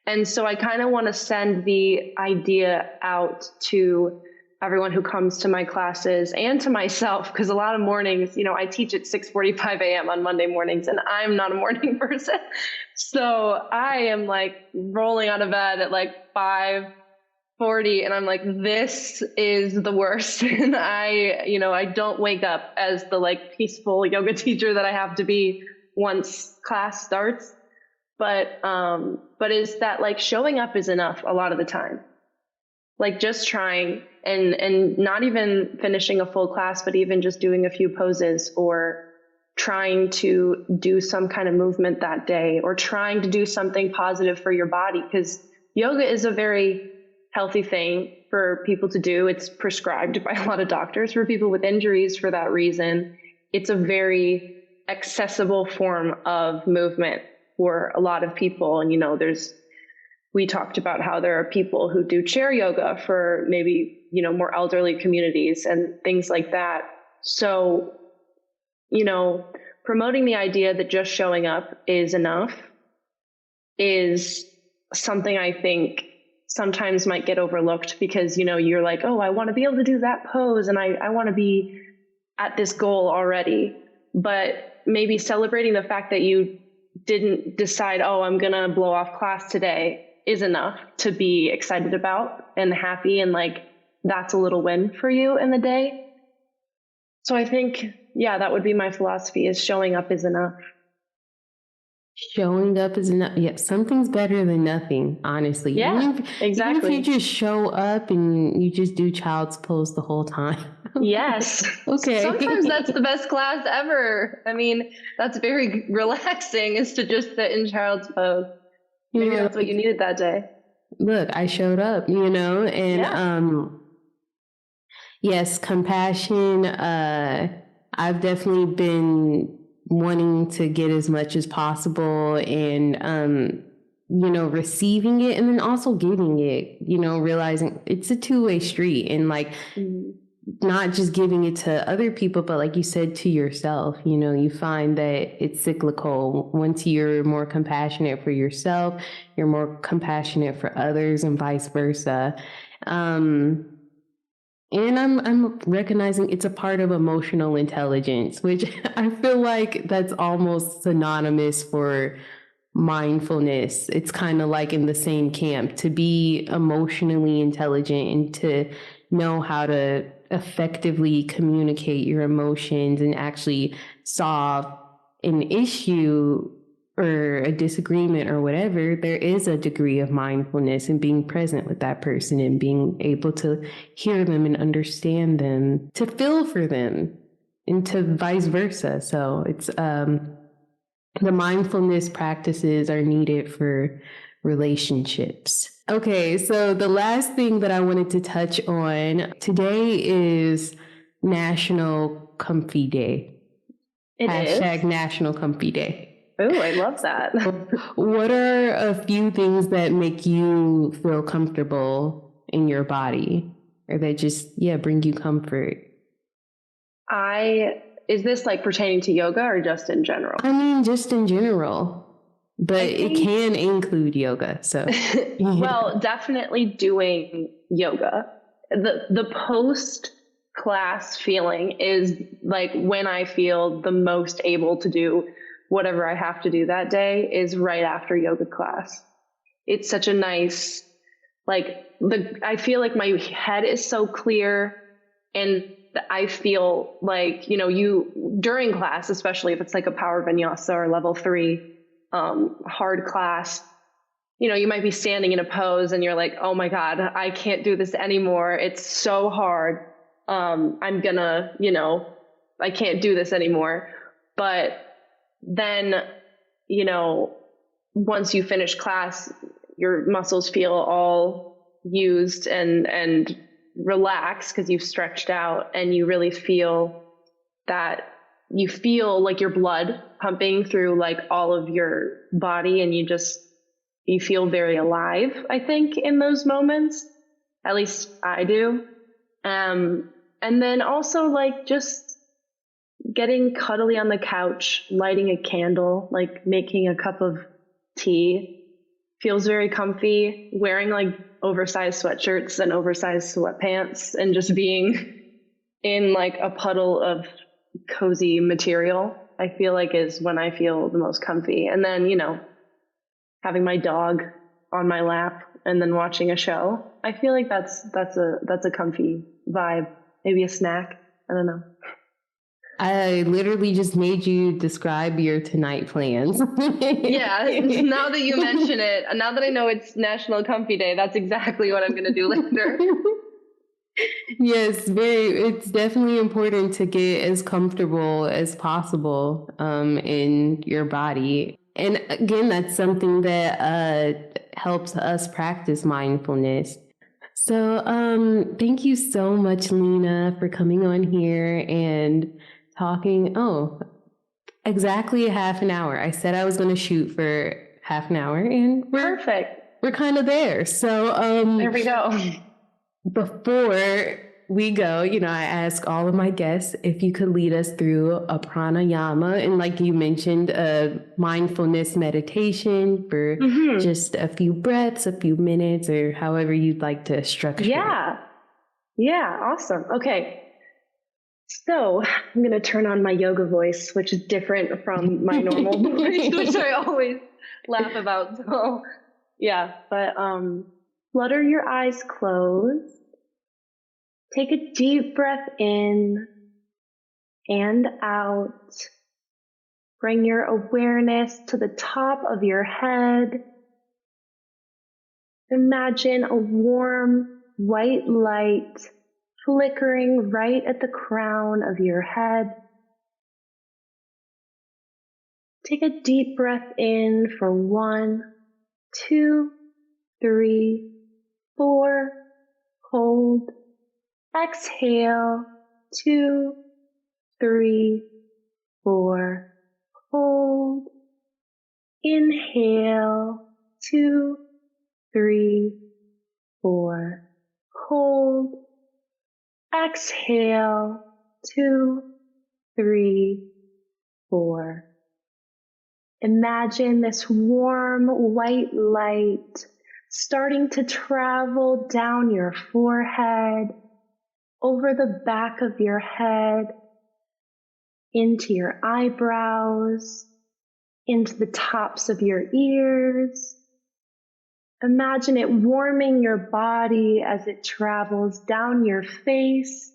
And so I kind of want to send the idea out to everyone who comes to my classes and to myself, because a lot of mornings, I teach at 6:45 a.m. on Monday mornings, and I'm not a morning person. So I am like rolling out of bed at like 5:40, and I'm like, this is the worst. And I don't wake up as the like peaceful yoga teacher that I have to be once class starts. But is that like showing up is enough a lot of the time. Like just trying and not even finishing a full class, but even just doing a few poses or trying to do some kind of movement that day or trying to do something positive for your body. Because yoga is a very healthy thing for people to do. It's prescribed by a lot of doctors for people with injuries for that reason. It's a very accessible form of movement for a lot of people. And, we talked about how there are people who do chair yoga for maybe, more elderly communities and things like that. So, promoting the idea that just showing up is enough is something I think sometimes might get overlooked because, you're like, oh, I want to be able to do that pose and I want to be at this goal already. But maybe celebrating the fact that you didn't decide, oh, I'm going to blow off class today is enough to be excited about and happy. And like, that's a little win for you in the day. So I think, that would be my philosophy is showing up is enough. Showing up is enough. Yeah, something's better than nothing, honestly. Yeah, exactly. Even if you just show up and you just do child's pose the whole time. Yes. Okay. Sometimes that's the best class ever. I mean, that's very relaxing is to just sit in child's pose. Maybe that's what you needed that day. Look, I showed up, and yes, compassion. I've definitely been wanting to get as much as possible and, receiving it and then also giving it, realizing it's a two-way street and like not just giving it to other people, but like you said, to yourself, you find that it's cyclical. Once you're more compassionate for yourself, you're more compassionate for others and vice versa. And I'm recognizing it's a part of emotional intelligence, which I feel like that's almost synonymous for mindfulness. It's kind of like in the same camp, to be emotionally intelligent and to know how to effectively communicate your emotions and actually solve an issue or a disagreement or whatever, there is a degree of mindfulness and being present with that person and being able to hear them and understand them, to feel for them, and to vice versa. So it's the mindfulness practices are needed for relationships. Okay, so the last thing that I wanted to touch on today is National Comfy Day. Hashtag National Comfy Day. Oh, I love that. What are a few things that make you feel comfortable in your body, or that just, bring you comfort? Is this like pertaining to yoga or just in general? I mean, just in general, but it can include yoga. So, well, definitely doing yoga. The post class feeling is like when I feel the most able to do whatever I have to do that day is right after yoga class. It's such a nice, I feel like my head is so clear, and I feel like, during class, especially if it's like a power vinyasa or level 3, hard class, you might be standing in a pose and you're like, oh my God, I can't do this anymore. It's so hard. I'm gonna, I can't do this anymore. But then, once you finish class, your muscles feel all used and relaxed because you've stretched out, and you really feel that you feel like your blood pumping through like all of your body, and you feel very alive, I think, in those moments. At least I do. And then also like just getting cuddly on the couch, lighting a candle, like making a cup of tea feels very comfy. Wearing like oversized sweatshirts and oversized sweatpants and just being in like a puddle of cozy material, I feel like is when I feel the most comfy. And then, having my dog on my lap and then watching a show, I feel like that's a comfy vibe. Maybe a snack. I don't know. I literally just made you describe your tonight plans. Yeah, now that you mention it, now that I know it's National Comfy Day, that's exactly what I'm going to do later. Yes, it's definitely important to get as comfortable as possible in your body. And again, that's something that helps us practice mindfulness. So thank you so much, Lena, for coming on here and talking. Oh, exactly a half an hour. I said I was going to shoot for half an hour, and Perfect. We're kind of there. So there we go. Before we go, I ask all of my guests if you could lead us through a pranayama, and like you mentioned, a mindfulness meditation for just a few breaths, a few minutes, or however you'd like to structure it. Yeah, awesome. Okay. So I'm going to turn on my yoga voice, which is different from my normal voice, which I always laugh about. So yeah, but flutter your eyes closed. Take a deep breath in and out. Bring your awareness to the top of your head. Imagine a warm white light flickering right at the crown of your head. Take a deep breath in for 1, 2, 3, 4. Hold. Exhale. 2, 3, 4. Hold. Inhale. 2, 3, 4. Hold. Exhale. 2, 3, 4. Imagine this warm white light starting to travel down your forehead, over the back of your head, into your eyebrows, into the tops of your ears. Imagine it warming your body as it travels down your face,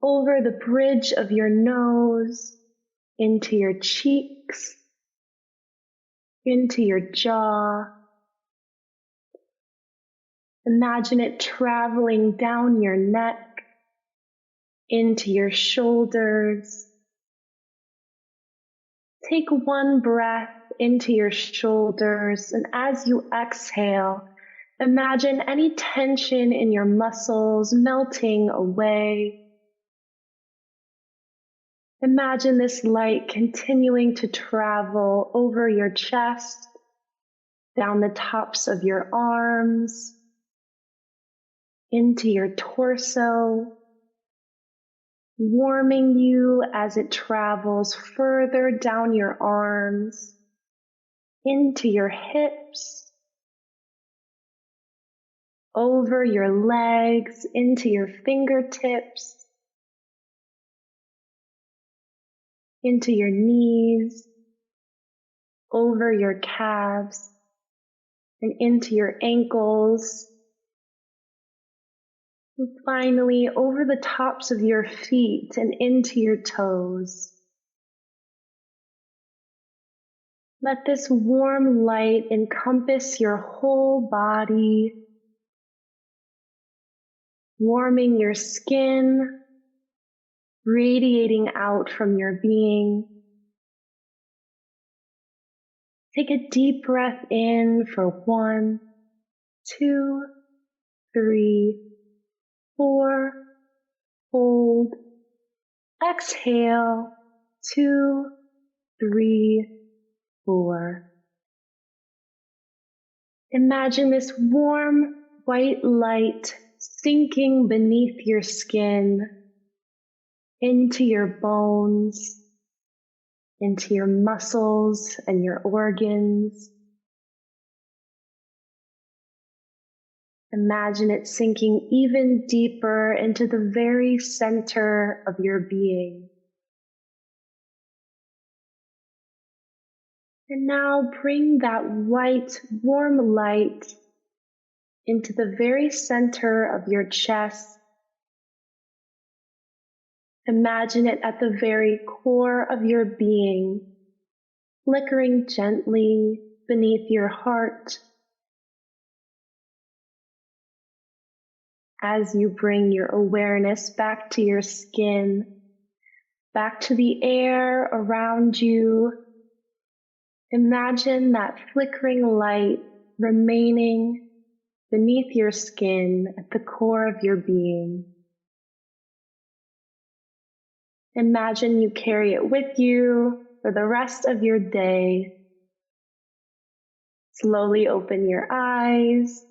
over the bridge of your nose, into your cheeks, into your jaw. Imagine it traveling down your neck, into your shoulders. Take one breath into your shoulders, and as you exhale, imagine any tension in your muscles melting away. Imagine this light continuing to travel over your chest, down the tops of your arms, into your torso, warming you as it travels further down your arms, into your hips, over your legs, into your fingertips, into your knees, over your calves, and into your ankles. And finally, over the tops of your feet and into your toes. Let this warm light encompass your whole body, warming your skin, radiating out from your being. Take a deep breath in for 1, 2, 3, 4, hold, exhale, 2, 3, 4. Imagine this warm white light sinking beneath your skin, into your bones, into your muscles and your organs. Imagine it sinking even deeper into the very center of your being. And now bring that white, warm light into the very center of your chest. Imagine it at the very core of your being, flickering gently beneath your heart as you bring your awareness back to your skin, back to the air around you. Imagine that flickering light remaining beneath your skin at the core of your being. Imagine you carry it with you for the rest of your day. Slowly open your eyes.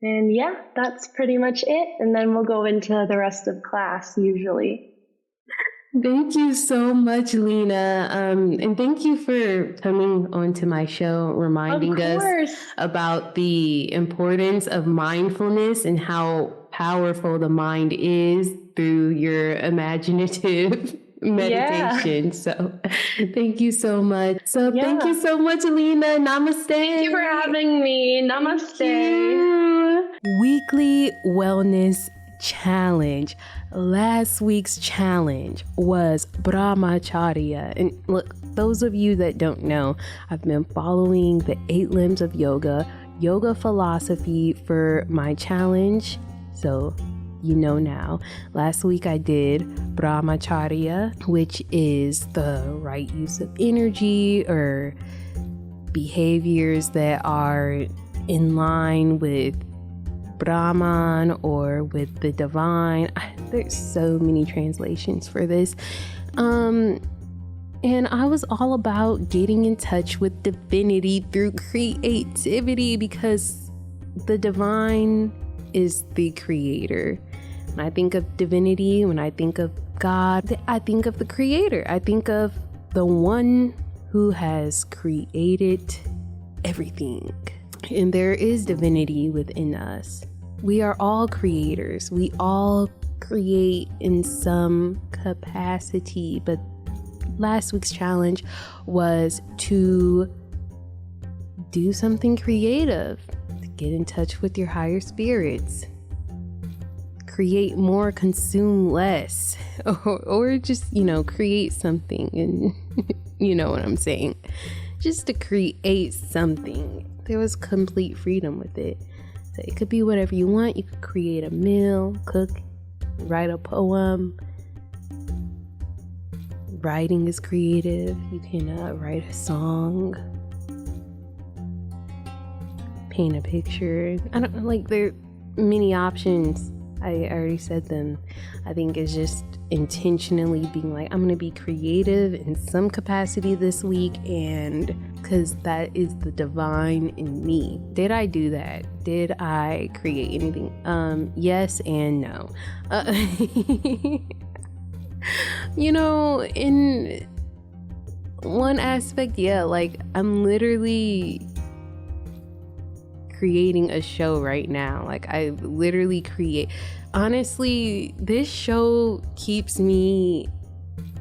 And yeah, that's pretty much it. And then we'll go into the rest of class usually. Thank you so much, Lena. And thank you for coming onto my show, reminding us about the importance of mindfulness and how powerful the mind is through your imaginative meditation. Yeah. So thank you so much. Thank you so much, Lena. Namaste. Thank you for having me. Namaste. Weekly Wellness Challenge. Last week's challenge was Brahmacharya. And look, those of you that don't know, I've been following the 8 limbs of yoga philosophy for my challenge. So you know now. Last week I did Brahmacharya, which is the right use of energy or behaviors that are in line with Brahman or with the divine. There's so many translations for this. And I was all about getting in touch with divinity through creativity, because the divine is the creator. When I think of divinity, when I think of God, I think of the creator. I think of the one who has created everything. And there is divinity within us. We are all creators. We all create in some capacity. But last week's challenge was to do something creative, to get in touch with your higher spirits, create more, consume less, or just, create something. And you know what I'm saying. just to create something. There was complete freedom with it. So it could be whatever you want. You could create a meal, cook, write a poem. Writing is creative. You can write a song, paint a picture. I don't like, there are many options. I already said them. I think it's just intentionally being like, I'm going to be creative in some capacity this week, and because that is the divine in me. Did I do that? Did I create anything? Yes and no. You know, in one aspect, yeah, like I'm literally creating a show right now. Like I literally create. Honestly, this show keeps me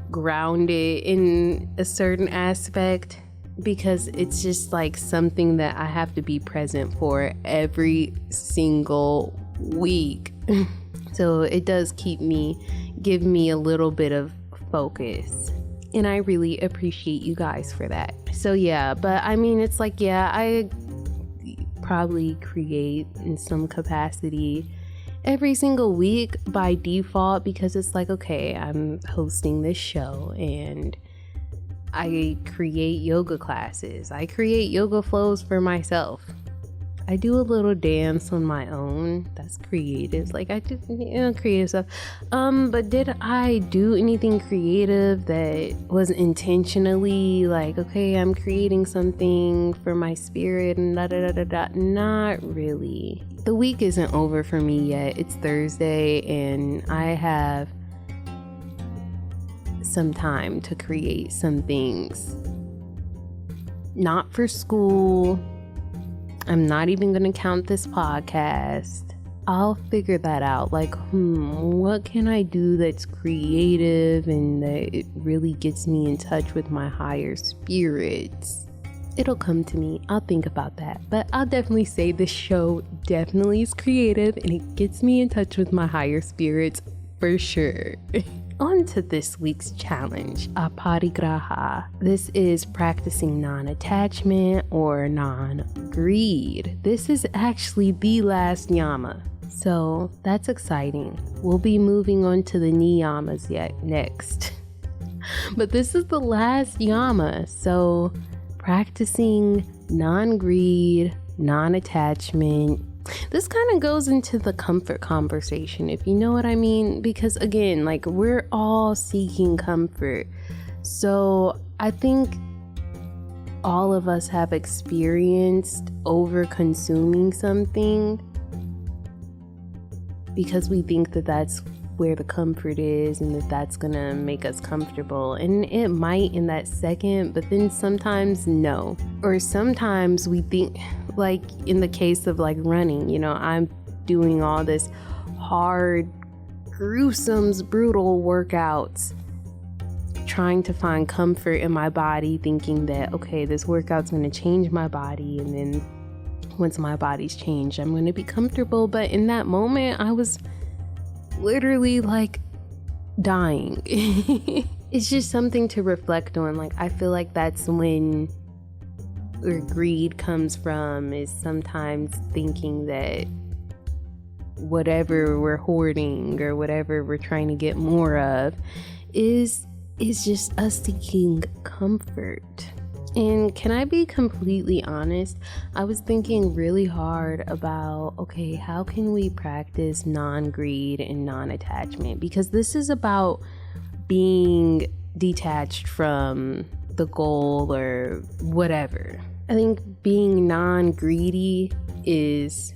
grounded in a certain aspect because it's just like something that I have to be present for every single week. So it does give me a little bit of focus. And I really appreciate you guys for that. So yeah, but I mean, it's like, yeah, I probably create in some capacity every single week by default because it's like, okay, I'm hosting this show and I create yoga classes. I create yoga flows for myself. I do a little dance on my own. That's creative. Like I do, creative stuff. But did I do anything creative that was intentionally like, okay, I'm creating something for my spirit and da da da da da? Not really. The week isn't over for me yet. It's Thursday and I have some time to create some things. Not for school. I'm not even going to count this podcast. I'll figure that out. Like, what can I do that's creative and that it really gets me in touch with my higher spirits? It'll come to me. I'll think about that. But I'll definitely say this show definitely is creative and it gets me in touch with my higher spirits for sure. On to this week's challenge, aparigraha. This is practicing non-attachment or non-greed. This is actually the last yama, so that's exciting. We'll be moving on to the niyamas next. But this is the last yama, so practicing non-greed, non-attachment. This kind of goes into the comfort conversation, if you know what I mean, because again, like we're all seeking comfort. So I think all of us have experienced over consuming something because we think that that's where the comfort is and that that's gonna make us comfortable, and it might in that second, but then sometimes no. Or sometimes we think, like in the case of like running, I'm doing all this hard, gruesome, brutal workouts, trying to find comfort in my body, thinking that, okay, this workout's gonna change my body, and then once my body's changed, I'm gonna be comfortable. But in that moment, I was literally like dying. It's just something to reflect on. Like I feel like that's when where greed comes from, is sometimes thinking that whatever we're hoarding or whatever we're trying to get more of is just us seeking comfort. And can I be completely honest? I was thinking really hard about, okay, how can we practice non-greed and non-attachment? Because this is about being detached from the goal or whatever. I think being non-greedy is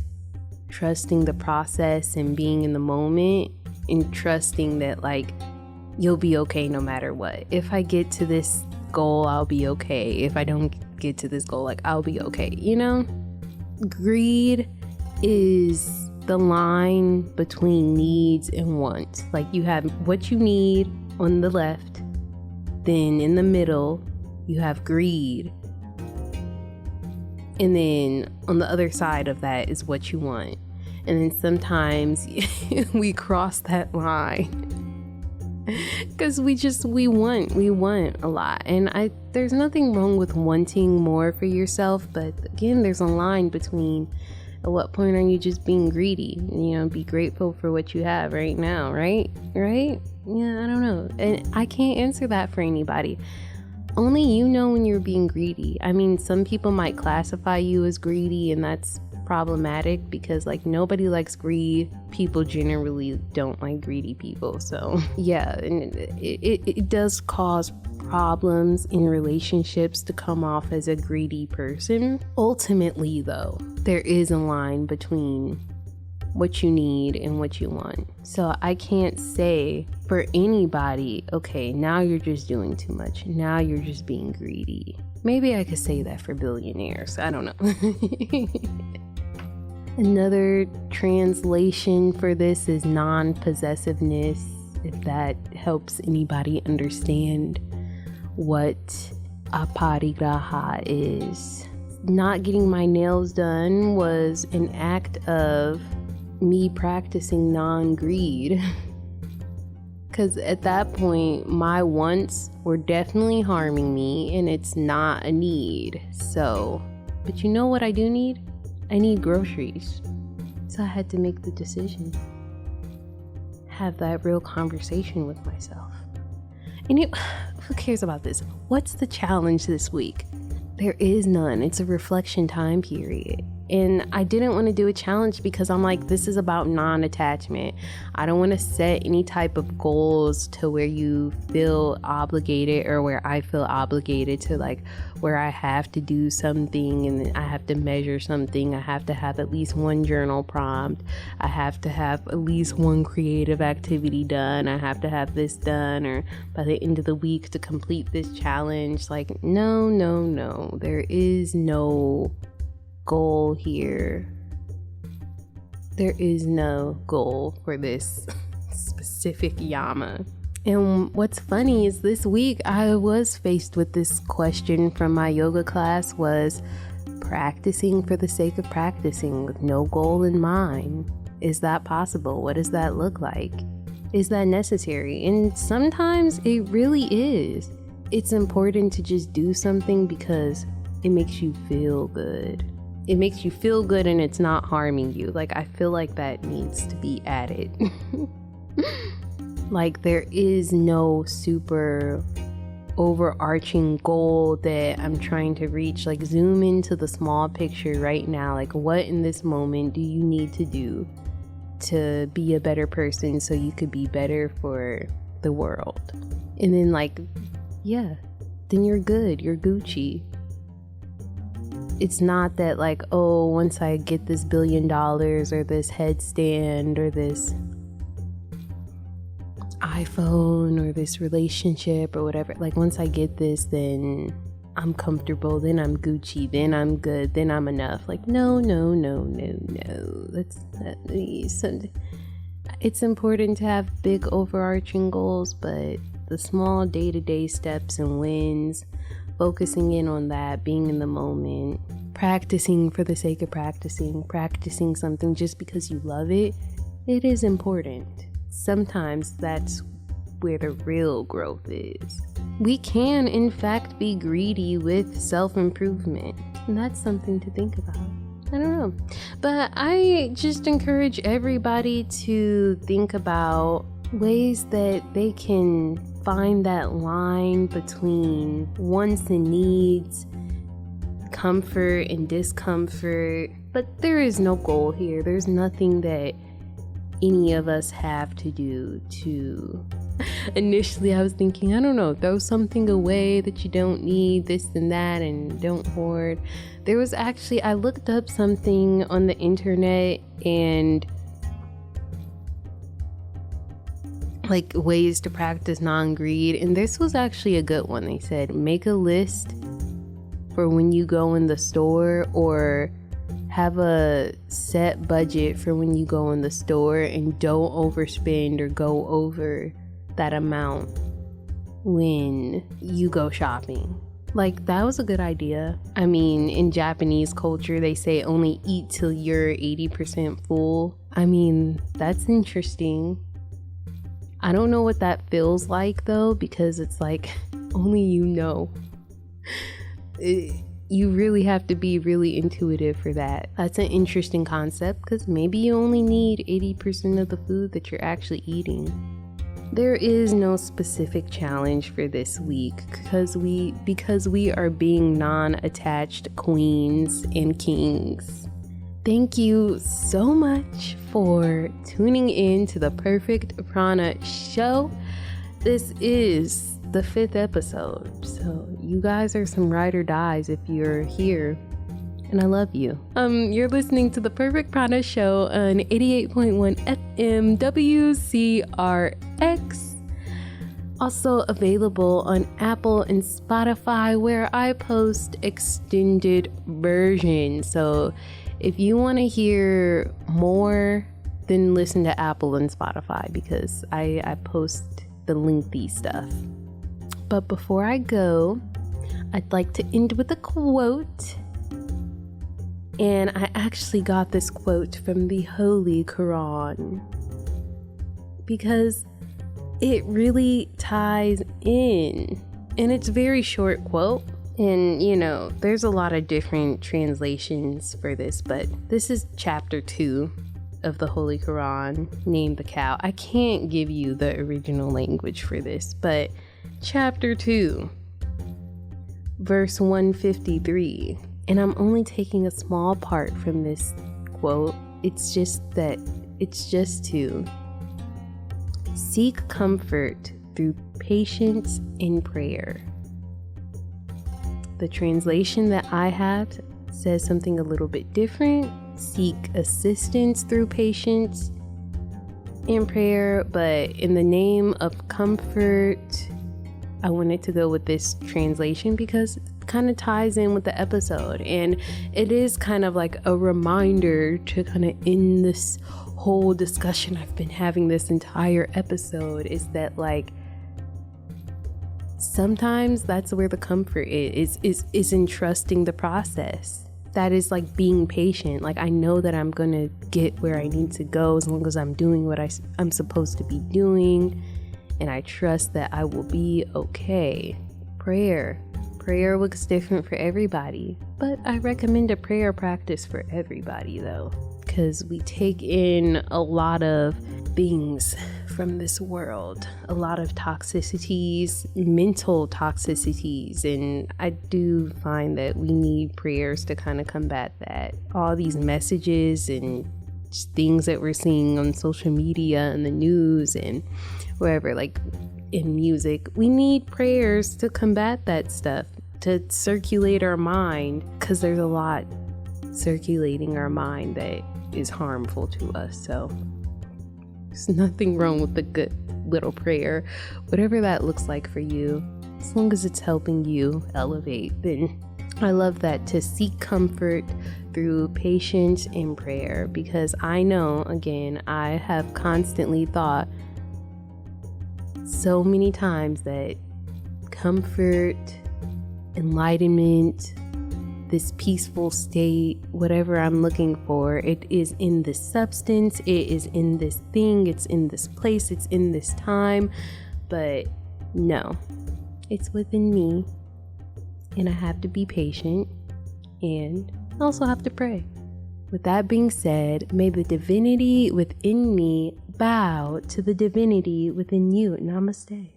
trusting the process and being in the moment and trusting that like you'll be okay no matter what. If I get to this goal, I'll be okay. If I don't get to this goal, like I'll be okay. Greed is the line between needs and wants. Like you have what you need on the left, then in the middle you have greed, and then on the other side of that is what you want. And then sometimes we cross that line Because we want a lot. And there's nothing wrong with wanting more for yourself, but again, there's a line between at what point are you just being greedy? Be grateful for what you have right now, right? Yeah, I don't know. And I can't answer that for anybody. Only you know when you're being greedy. I mean, some people might classify you as greedy, and that's problematic because nobody likes greed. People generally don't like greedy people. So yeah, and it does cause problems in relationships to come off as a greedy person. Ultimately though, there is a line between what you need and what you want. So I can't say for anybody, okay, now you're just doing too much. Now you're just being greedy. Maybe I could say that for billionaires. I don't know. Another translation for this is non-possessiveness, if that helps anybody understand what aparigraha is. Not getting my nails done was an act of me practicing non-greed. Because at that point, my wants were definitely harming me, and it's not a need. So, but you know what I do need? I need groceries. So I had to make the decision. Have that real conversation with myself. And who cares about this? What's the challenge this week? There is none. It's a reflection time period. And I didn't want to do a challenge because I'm like, this is about non-attachment. I don't want to set any type of goals to where you feel obligated, or where I feel obligated to, where I have to do something and I have to measure something. I have to have at least one journal prompt. I have to have at least one creative activity done. I have to have this done, or by the end of the week to complete this challenge. No. There is no goal here. There is no goal for this specific yama. And what's funny is this week I was faced with this question from my yoga class: was practicing for the sake of practicing with no goal in mind. Is that possible? What does that look like? Is that necessary? And sometimes it really is. It's important to just do something because it makes you feel good. It makes you feel good and it's not harming you. I feel like that needs to be added. There is no super overarching goal that I'm trying to reach. Zoom into the small picture right now. What in this moment do you need to do to be a better person so you could be better for the world? And then then you're good. You're Gucci. It's not that once I get this $1 billion or this headstand or this iPhone or this relationship or whatever, once I get this, then I'm comfortable, then I'm Gucci, then I'm good, then I'm enough. No. It's important to have big overarching goals, but the small day-to-day steps and wins, focusing in on that, being in the moment, practicing for the sake of practicing something just because you love it, it is important. Sometimes that's where the real growth is. We can, in fact, be greedy with self-improvement, and that's something to think about. I don't know. But I just encourage everybody to think about ways that they can find that line between wants and needs, comfort and discomfort. But there is no goal here. There's nothing that any of us have to do to... Initially I was thinking, I don't know, throw something away that you don't need, this and that, and don't hoard. There was actually, I looked up something on the internet and ways to practice non-greed, and this was actually a good one. They said make a list for when you go in the store, or have a set budget for when you go in the store, and don't overspend or go over that amount when you go shopping. That was a good idea. I mean, in Japanese culture, they say only eat till you're 80% full. I mean, that's interesting. I don't know what that feels like though, because it's like only you know. You really have to be really intuitive for that. That's an interesting concept, because maybe you only need 80% of the food that you're actually eating. There is no specific challenge for this week because we are being non-attached queens and kings. Thank you so much for tuning in to the Perfect Prana Show. This is the 5th episode, so you guys are some ride or dies if you're here, and I love you. You're listening to the Perfect Prana Show on 88.1 FM WCRX. Also available on Apple and Spotify, where I post extended versions. So if you want to hear more, then listen to Apple and Spotify, because I post the lengthy stuff. But before I go, I'd like to end with a quote. And I actually got this quote from the Holy Quran, because it really ties in. And it's a very short quote. And, you know, there's a lot of different translations for this, but this is chapter 2 of the Holy Quran, named The Cow. I can't give you the original language for this, but chapter 2, verse 153. And I'm only taking a small part from this quote. It's just to seek comfort through patience in prayer. The translation that I have says something a little bit different. Seek assistance through patience in prayer, but in the name of comfort, I wanted to go with this translation because it kind of ties in with the episode, and it is kind of like a reminder to kind of end this whole discussion I've been having this entire episode, is that like sometimes that's where the comfort is in trusting the process. That is like being patient. Like, I know that I'm gonna get where I need to go as long as I'm doing what I'm supposed to be doing, and I trust that I will be okay. Prayer looks different for everybody, but I recommend a prayer practice for everybody though, because we take in a lot of things from this world, a lot of toxicities, mental toxicities, and I do find that we need prayers to kind of combat that. All these messages and just things that we're seeing on social media and the news and wherever, like in music, we need prayers to combat that stuff, to circulate our mind, because there's a lot circulating our mind that is harmful to us. So there's nothing wrong with a good little prayer, whatever that looks like for you, as long as it's helping you elevate. Then I love that, to seek comfort through patience in prayer, because I know, again, I have constantly thought so many times that comfort, enlightenment, this peaceful state, whatever I'm looking for, it is in this substance, it is in this thing, it's in this place, it's in this time. But no, it's within me, and I have to be patient, and I also have to pray. With that being said, may the divinity within me bow to the divinity within you. Namaste.